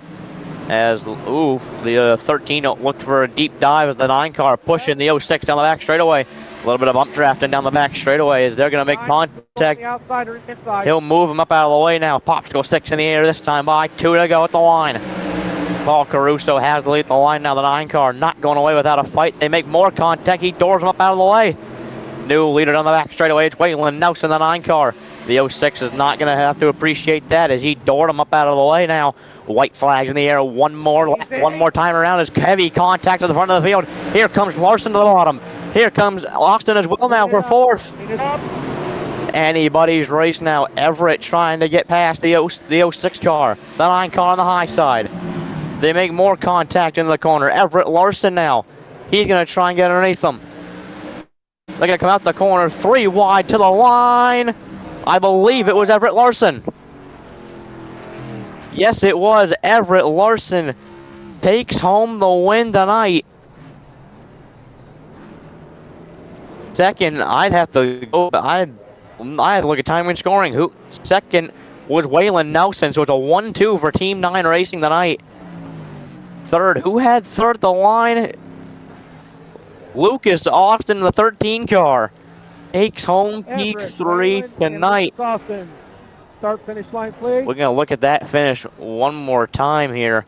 As, the 13 looked for a deep dive as the 9 car pushing the 06 down the back straightaway. A little bit of bump drafting down the back straightaway as they're going to make contact. He'll move him up out of the way now. Popsicle 6 in the air this time by 2 to go at the line. Paul Caruso has the lead at the line now. The 9 car not going away without a fight. They make more contact. He doors him up out of the way. New leader down the back straightaway. It's Waylon Nelson, the 9 car. The 06 is not going to have to appreciate that as he doored him up out of the way now. White flags in the air. One more time around as heavy contact at the front of the field. Here comes Larson to the bottom. Here comes Austin as well now for 4th. Anybody's race now. Everett trying to get past the 06 car. The 9 car on the high side. They make more contact in the corner. Everett Larson now. He's going to try and get underneath them. They're going to come out the corner. 3 wide to the line. I believe it was Everett Larson. Yes, it was. Everett Larson takes home the win tonight. Second, I'd have to go. I had to look at time and scoring. Second was Waylon Nelson, so it's a 1-2 for Team 9 Racing tonight. Third, who had third at the line? Lucas Austin, the 13 car, takes home P3 tonight. Start finish line, please. We're going to look at that finish one more time here.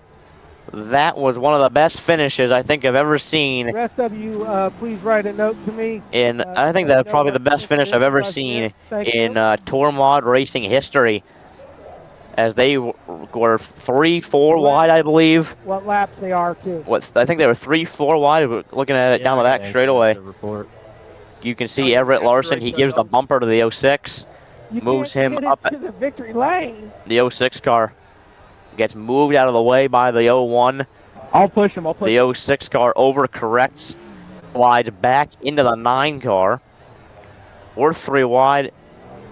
That was one of the best finishes I think I've ever seen. The rest of you, please write a note to me. I think that's probably the best finish I've ever seen in Tour Mod racing history. As they were 3-4 wide, I believe. What laps they are, too. I think they were 3-4 wide. Looking at it down the back straightaway. You can see Everett Larson. He gives the bumper to the 06. Moves him up to the victory lane. The 06 car gets moved out of the way by the 01. I'll push him. The 06 car overcorrects, slides back into the 9 car. We're 3 wide.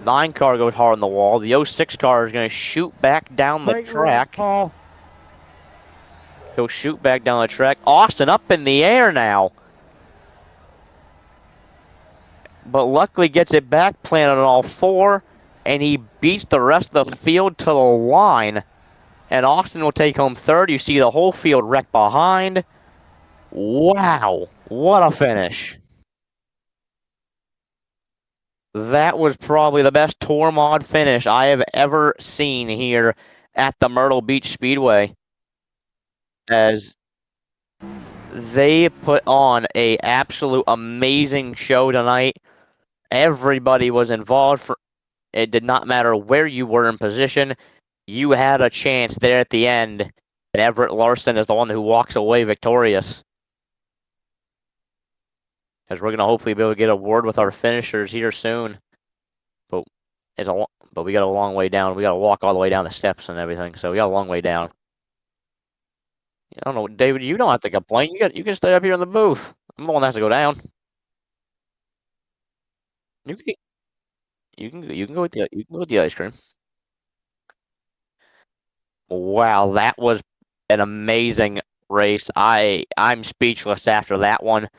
9 car goes hard on the wall. The 06 car is going to shoot back down the track. He'll shoot back down the track. Austin up in the air now. But luckily gets it back, planted on all 4, and he beats the rest of the field to the line. And Austin will take home third. You see the whole field wrecked behind. Wow, what a finish. That was probably the best Tour Mod finish I have ever seen here at the Myrtle Beach Speedway. As they put on an absolute amazing show tonight. Everybody was involved. It did not matter where you were in position. You had a chance there at the end. And Everett Larson is the one who walks away victorious. Because we're going to hopefully be able to get a word with our finishers here soon. But we got a long way down. We got to walk all the way down the steps and everything. So we got a long way down. I don't know, David, you don't have to complain. You can stay up here in the booth. I'm the one that has to go down. You can go with the ice cream. Wow, that was an amazing race. I'm speechless after that one.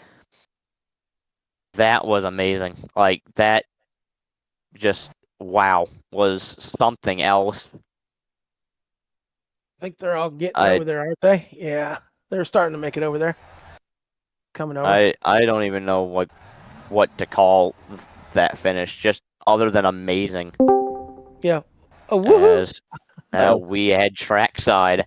That was amazing. Like that just wow was something else. I think they're all getting over there, aren't they? Yeah, they're starting to make it over there. Coming over. I don't even know what to call that finish, just other than amazing. Yeah. Oh, As we had trackside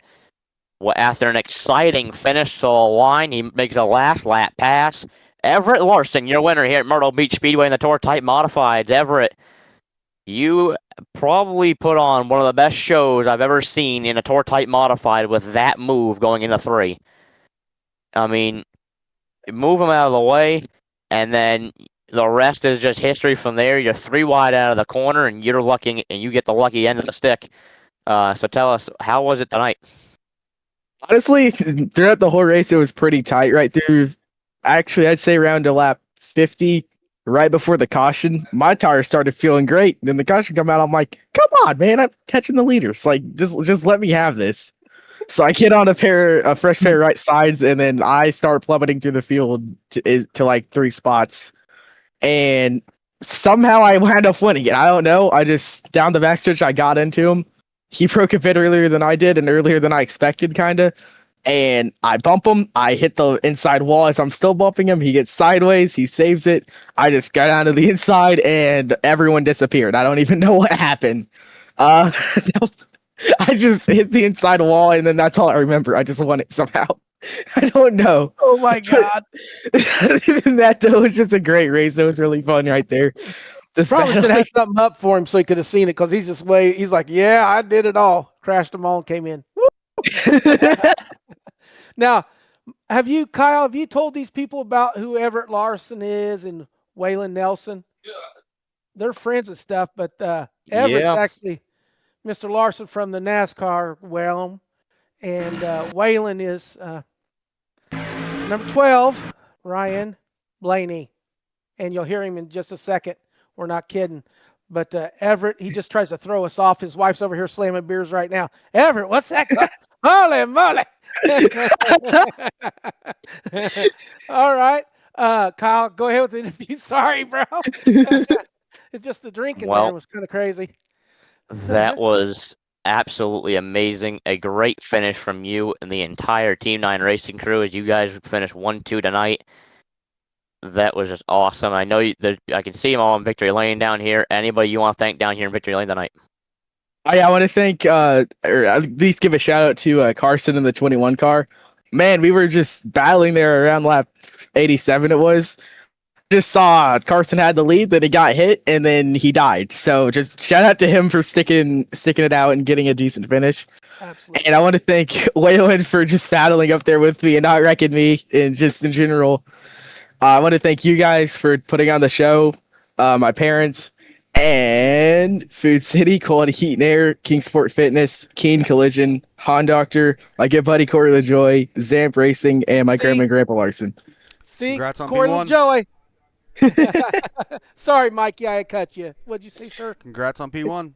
after an exciting finish to the line, he makes a last lap pass. Everett Larson, your winner here at Myrtle Beach Speedway in the Tour Type Modifieds. Everett, you probably put on one of the best shows I've ever seen in a Tour Type Modified with that move going into 3. I mean, move him out of the way, and then the rest is just history from there. You're 3 wide out of the corner, and you're lucky, and you get the lucky end of the stick. So tell us, how was it tonight? Honestly, throughout the whole race, it was pretty tight right through. Actually, I'd say around to lap 50, right before the caution, my tires started feeling great. Then the caution come out, I'm like, come on, man, I'm catching the leaders. Like, just let me have this. So I get on a fresh pair of right sides, and then I start plummeting through the field to like 3 spots. And somehow I wound up winning it. I don't know. I just, down the backstretch, I got into him. He broke a bit earlier than I did and earlier than I expected, kind of. And I bump him. I hit the inside wall as I'm still bumping him. He gets sideways. He saves it. I just got down to the inside, and everyone disappeared. I don't even know what happened. I just hit the inside wall, and then that's all I remember. I just won it somehow. I don't know. Oh my God! Other than that, though, it was just a great race. It was really fun right there. This Probably should have something up for him so he could have seen it, because he's just he's like, yeah, I did it all. Crashed them all and came in. Now, Kyle, have you told these people about who Everett Larson is and Waylon Nelson? Yeah. They're friends and stuff, but Everett's actually Mr. Larson from the NASCAR realm, and Waylon is number 12, Ryan Blaney. And you'll hear him in just a second. We're not kidding. But Everett, he just tries to throw us off. His wife's over here slamming beers right now. Everett, what's that? Holy moly. All right. Kyle, go ahead with the interview. Sorry, bro. It's just the drinking there was kind of crazy. That was absolutely amazing. A great finish from you and the entire Team 9 racing crew as you guys finished 1-2 tonight. That was just awesome. I know I can see them all in Victory Lane down here. Anybody you want to thank down here in Victory Lane tonight? I want to thank, or at least give a shout out to Carson in the 21 car. Man, we were just battling there around lap 87 it was. Just saw Carson had the lead, then he got hit, and then he died. So just shout out to him for sticking it out and getting a decent finish. Absolutely. And I want to thank Waylon for just battling up there with me and not wrecking me, and just in general. I want to thank you guys for putting on the show, my parents, and Food City, Quality Heat and Air, Kingsport Fitness, Keen Collision, Han Doctor, my good buddy Corey LaJoy, Zamp Racing, and my grandma and grandpa Larson. Congrats on Corey P1. LaJoy. Sorry, Mikey, I cut you. What'd you say, sir? Congrats on P1.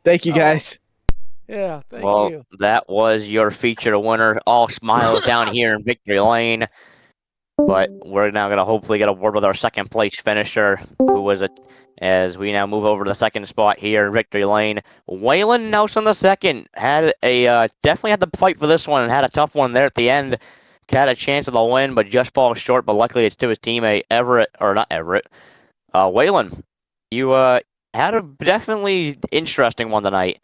Thank you, guys. Yeah, thank you. That was your feature winner. All smiles down here in Victory Lane. But we're now going to hopefully get a word with our second place finisher, who was as we now move over to the second spot here in Victory Lane. Waylon Nelson II had definitely had the fight for this one and had a tough one there at the end. Had a chance of the win, but just falls short. But luckily, it's to his teammate Waylon. You had a definitely interesting one tonight.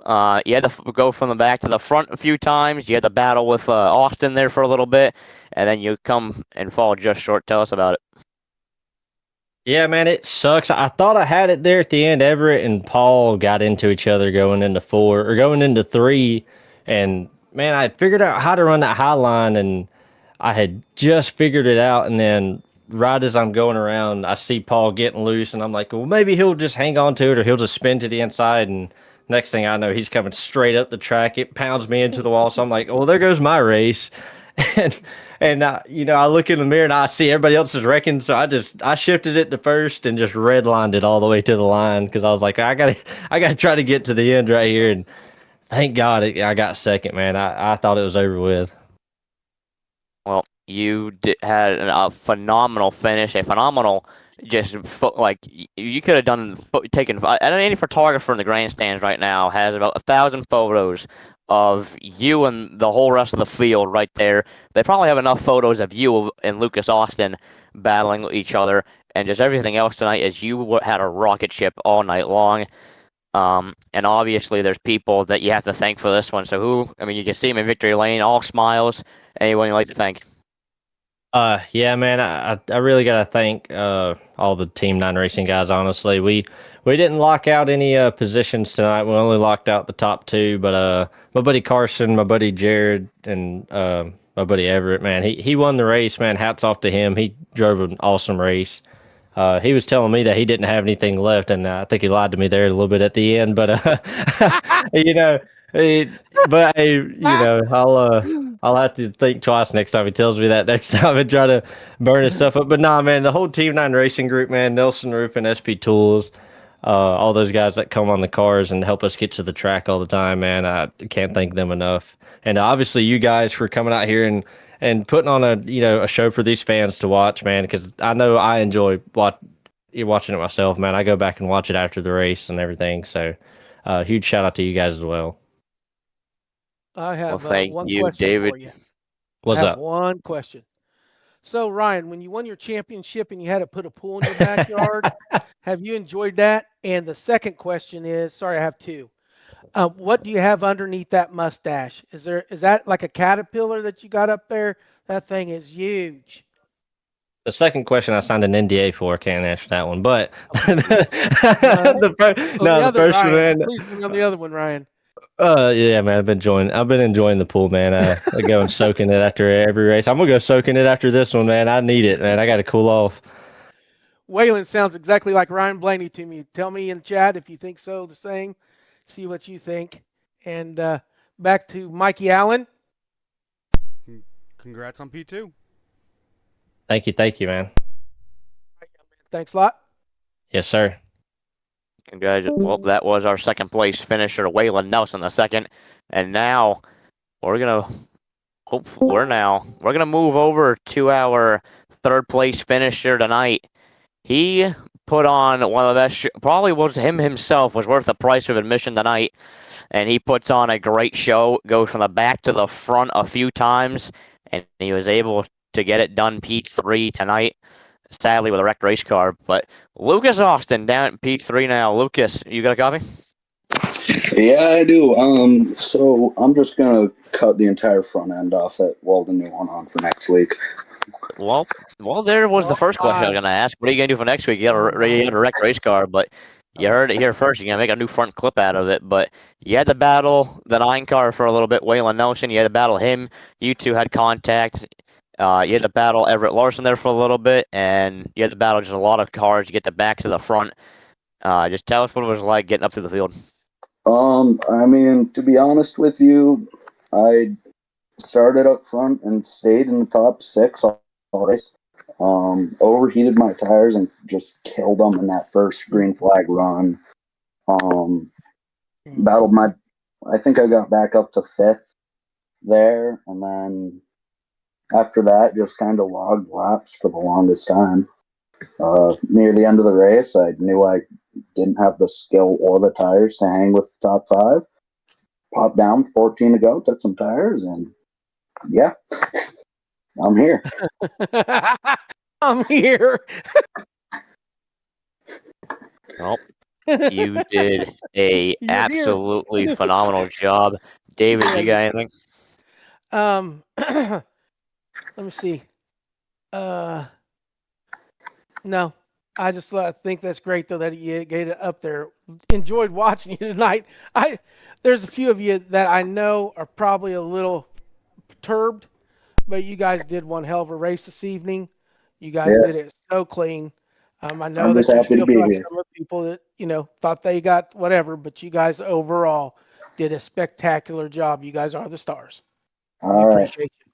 You had to go from the back to the front a few times. You had to battle with Austin there for a little bit, and then you come and fall just short. Tell us about it. Yeah, man, it sucks. I thought I had it there at the end. Everett and Paul got into each other going into 3, and man, I figured out how to run that high line, and I had just figured it out, and then right as I'm going around, I see Paul getting loose, and I'm like, well, maybe he'll just hang on to it, or he'll just spin to the inside, and next thing I know, he's coming straight up the track. It pounds me into the wall, so I'm like, well, there goes my race. And I look in the mirror and I see everybody else is wrecking, so I shifted it to first and just redlined it all the way to the line because I was like, I gotta try to get to the end right here, and thank God I got second, man. I thought it was over with. Well, you had a phenomenal finish, a phenomenal. Just like you could have taken. Any photographer in the grandstands right now has about 1,000 photos of you and the whole rest of the field right there. They probably have enough photos of you and Lucas Austin battling each other, and just everything else tonight as you had a rocket ship all night long. And obviously, there's people that you have to thank for this one. So who? I mean, you can see him in victory lane, all smiles. Anyone you'd like to thank? Yeah, man, I really gotta thank all the Team 9 Racing guys. Honestly, we didn't lock out any positions tonight. We only locked out the top 2. But my buddy Carson, my buddy Jared, and my buddy Everett, man, he won the race. Man, hats off to him. He drove an awesome race. He was telling me that he didn't have anything left, and I think he lied to me there a little bit at the end. But you know, but hey, you know, I'll have to think twice next time he tells me that next time and try to burn his stuff up. But nah, man, the whole Team 9 Racing group, man, Nelson Roofing, SP Tools, all those guys that come on the cars and help us get to the track all the time, man, I can't thank them enough. And obviously, you guys for coming out here and putting on a show for these fans to watch, man, because I know I enjoy watching it myself, man. I go back and watch it after the race and everything. So, huge shout out to you guys as well. I have thank one you, question David. for you. What's I have up? one question. So, Ryan, when you won your championship and you had to put a pool in your backyard, have you enjoyed that? And the second question is, sorry, I have 2. What do you have underneath that mustache? Is that like a caterpillar that you got up there? That thing is huge. The second question I signed an NDA for. Can't answer that one. But the first one, man. Please bring on the other one, Ryan. Yeah, man. I've been enjoying the pool, man. I go and soaking it after every race. I'm gonna go soaking it after this one, man. I need it, man. I got to cool off. Waylon sounds exactly like Ryan Blaney to me. Tell me in chat if you think so. The same. See what you think. And back to Mikey Allen. Congrats on P2. Thank you, man. Thanks a lot. Yes, sir. Congratulations. Well, that was our second place finisher, Waylon Nelson, the second. And now we're gonna move over to our third place finisher tonight. He put on one of the best, probably was him himself, was worth the price of admission tonight. And he puts on a great show, goes from the back to the front a few times, and he was able to get it done P3 tonight. Sadly, with a wrecked race car. But Lucas Austin down at P3 now. Lucas, you got a copy? Yeah, I do. So I'm just gonna cut the entire front end off it, weld the new one on for next week. Well, there was the first question I was gonna ask. What are you gonna do for next week? You got a wrecked race car, but you heard it here first. You're gonna make a new front clip out of it. But you had to battle the 9 car for a little bit. Waylon Nelson, you had to battle him. You two had contact. You had to battle Everett Larson there for a little bit, and you had to battle just a lot of cars to get the back to the front. Just tell us what it was like getting up to the field. I mean, to be honest with you, I started up front and stayed in the top 6 all race. Overheated my tires and just killed them in that first green flag run. I think I got back up to 5th there, and then after that, just kind of logged laps for the longest time. Near the end of the race, I knew I didn't have the skill or the tires to hang with the top 5. Popped down, 14 to go, took some tires, and yeah, I'm here. I'm here. Well, you did a absolutely phenomenal job. David, you got anything? Let me see. No, I just think that's great though that you get it up there. Enjoyed watching you tonight. There's a few of you that I know are probably a little perturbed, but you guys did one hell of a race this evening. You guys did it so clean. I know that you still got some of the people that thought they got whatever, but you guys overall did a spectacular job. You guys are the stars. All right. Appreciate you.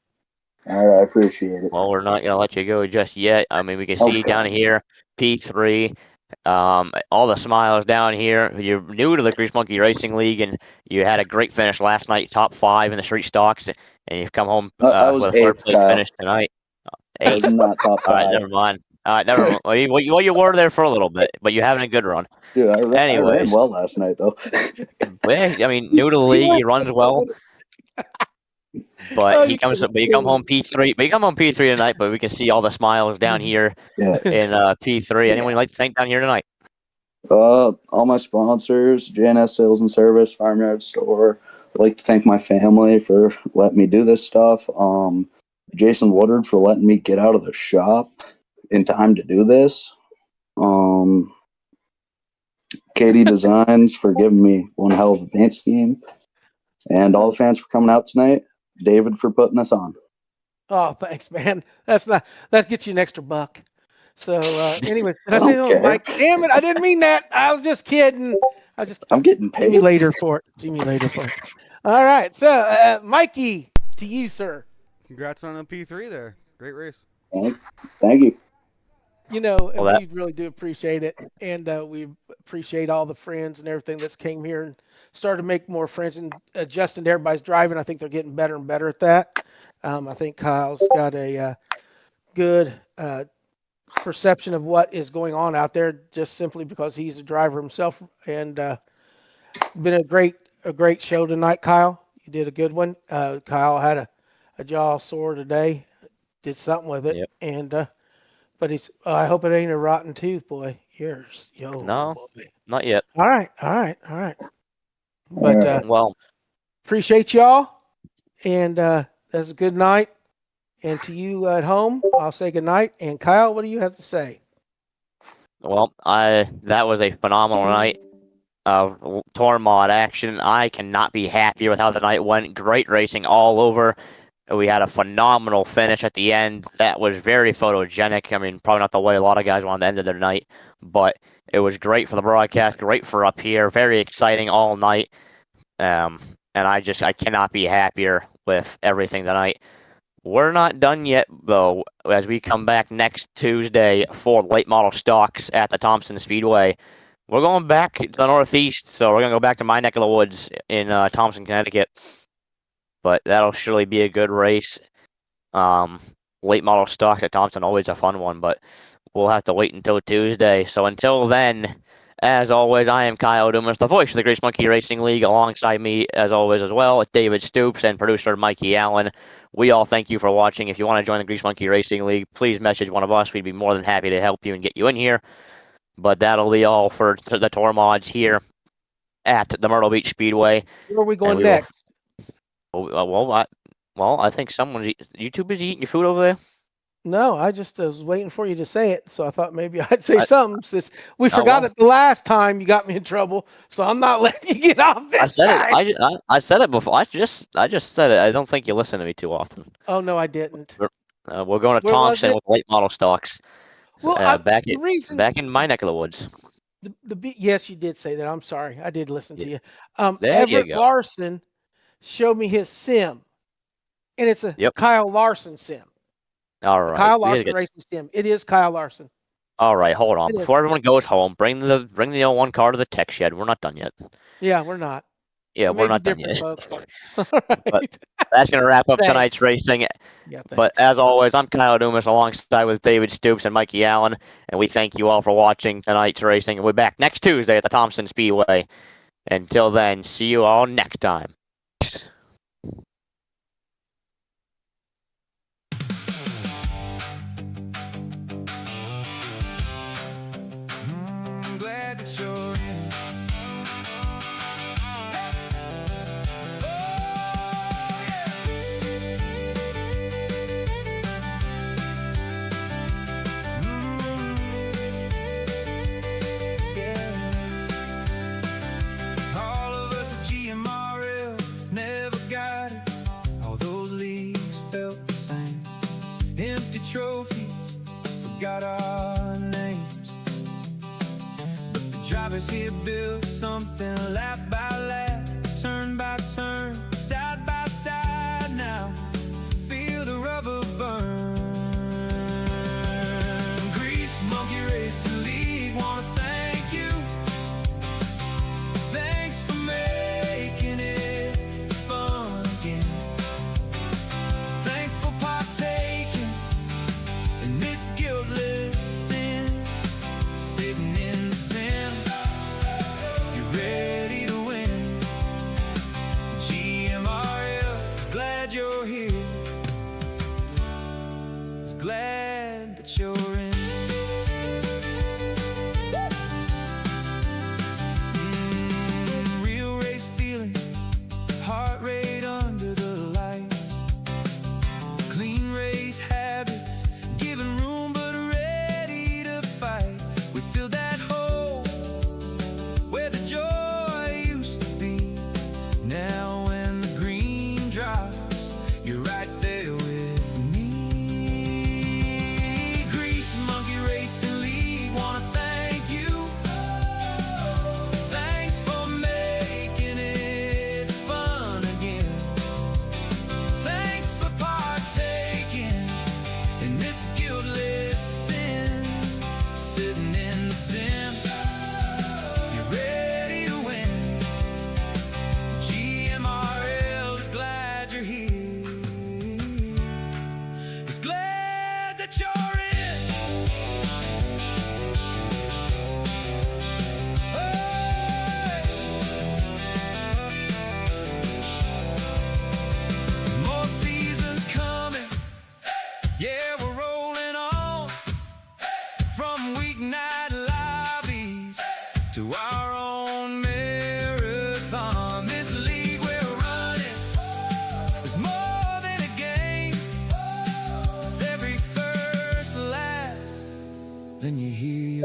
All right, I appreciate it. Well, we're not going to let you go just yet. I mean, we can see you down here, P3, all the smiles down here. You're new to the Grease Monkey Racing League, and you had a great finish last night, top 5 in the street stocks, and you've come home with a third place finish tonight. 8. I was not top 5. All right, never mind. All right, never mind. Well, you were there for a little bit, but you're having a good run. Dude, I ran well last night, though. I mean, new to the league, he runs well. But you come home P3. But you come home P3 tonight. But we can see all the smiles down here in P3. Anyone you'd like to thank down here tonight? All my sponsors, JNS Sales and Service, Farmyard Store. I'd like to thank my family for letting me do this stuff. Jason Woodard for letting me get out of the shop in time to do this. Katie Designs for giving me one hell of a paint scheme. And all the fans for coming out tonight. David for putting us on. Oh, thanks, man. That gets you an extra $1. So, anyway, did I say something, Mike? Damn it, I didn't mean that. I was just kidding. I'm getting paid. See me later for it. All right. So, Mikey, to you, sir. Congrats on a P3 there. Great race. Thank you. You know, we really do appreciate it. And we appreciate all the friends and everything that's came here and started to make more friends and adjusting to everybody's driving. I think they're getting better and better at that. I think Kyle's got a good perception of what is going on out there just simply because he's a driver himself. And been a great show tonight, Kyle. You did a good one. Kyle had a jaw sore today. Did something with it. Yep. And but he's I hope it ain't a rotten tooth, boy. Yours. No, boy. not yet. All right. But well, appreciate y'all. And that's a good night. And to you at home, I'll say good night. And Kyle, what do you have to say? Well, that was a phenomenal night of tour mod action. I cannot be happier with how the night went. Great racing all over. We had a phenomenal finish at the end. That was very photogenic. I mean, probably not the way a lot of guys want to end their night, but it was great for the broadcast, great for up here. Very exciting all night. And I cannot be happier with everything tonight. We're not done yet, though, as we come back next Tuesday for late model stocks at the Thompson Speedway. We're going back to the Northeast, so we're going to go back to my neck of the woods in Thompson, Connecticut. But that'll surely be a good race. Late model stocks at Thompson, always a fun one, but we'll have to wait until Tuesday. So until then, as always, I am Kyle Dumas, the voice of the Grease Monkey Racing League. Alongside me, as always, as well, David Stoops and producer Mikey Allen. We all thank you for watching. If you want to join the Grease Monkey Racing League, please message one of us. We'd be more than happy to help you and get you in here. But that'll be all for the tour mods here at the Myrtle Beach Speedway. Where are we going next? I think YouTube is eating your food over there. No, I just was waiting for you to say it, so I thought maybe I'd say something. Since we forgot it the last time you got me in trouble, so I'm not letting you get off this. I said it. I said it before. I just said it. I don't think you listen to me too often. Oh no, I didn't. We're going to Thompson with late model stocks. Well, back in my neck of the woods. Yes, you did say that. I'm sorry, I did listen to you. There Everett you go. Larson showed me his sim, and it's a Kyle Larson sim. All right. Kyle Larson Racing Sim. It is Kyle Larson. All right, hold on. Before everyone goes home, bring the O1 car to the tech shed. We're not done yet. Yeah, we're not. Yeah, we're not done yet. Right. But that's going to wrap up tonight's racing. Yeah, but as always, I'm Kyle Dumas alongside with David Stoops and Mikey Allen, and we thank you all for watching tonight's racing. And we're back next Tuesday at the Thompson Speedway. Until then, see you all next time. I'm glad that you're in. All of us at GMRL never got it. All those leagues felt the same. Empty trophies, forgot our names. But the drivers here built something lap by lap, turn by turn, side by side now. Feel the rubber burn. Grease Monkey Racing League, wanna thank you. Thanks for making it fun again. Thanks for partaking in this guiltless sin. Sitting in the sin, you ready to win?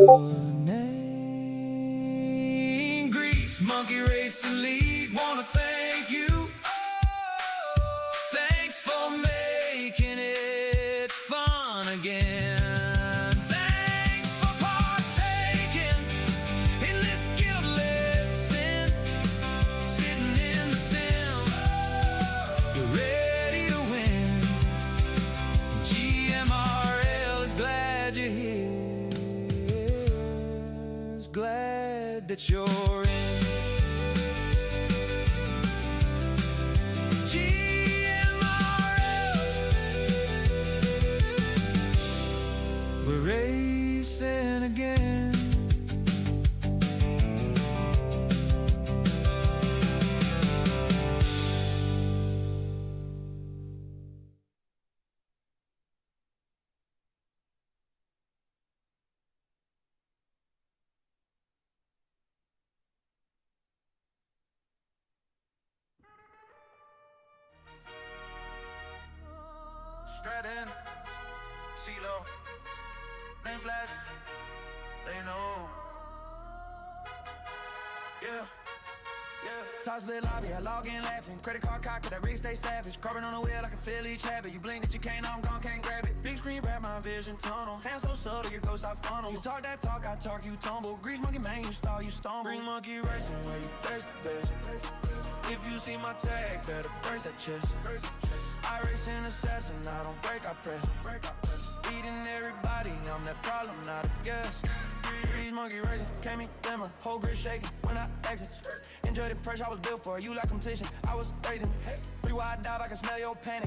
your name. Grease Monkey Racing League, wanna thank you. Thanks for making it fun again. Thanks for partaking in this guiltless sin, sitting in the sim. You're ready to win. GMRL is glad you're here. Is glad that you're in. We're racing again. Stratton, CeeLo, name flash, they know. Yeah, yeah. Top split lobby, I log in laughing. Credit card cocked, that rig stay savage. Carbon on the wheel, I can feel each habit. You blink that you can't, I'm gone, can't grab it. Big screen, wrap my vision tunnel. Hands so subtle, your ghost I funnel. You talk that talk, I talk, you tumble. Grease monkey man, you stall, you stumble. Green monkey racing, where you face the best. If you see my tag, better brace that chest. I race in assassin, I don't break, I press. Beating everybody, I'm that problem, not a guest. Grease monkey racing, came in, then my whole grid shaking when I exit. Enjoy the pressure, I was built for you like competition. I was raising 3 wide dive, I can smell your panic.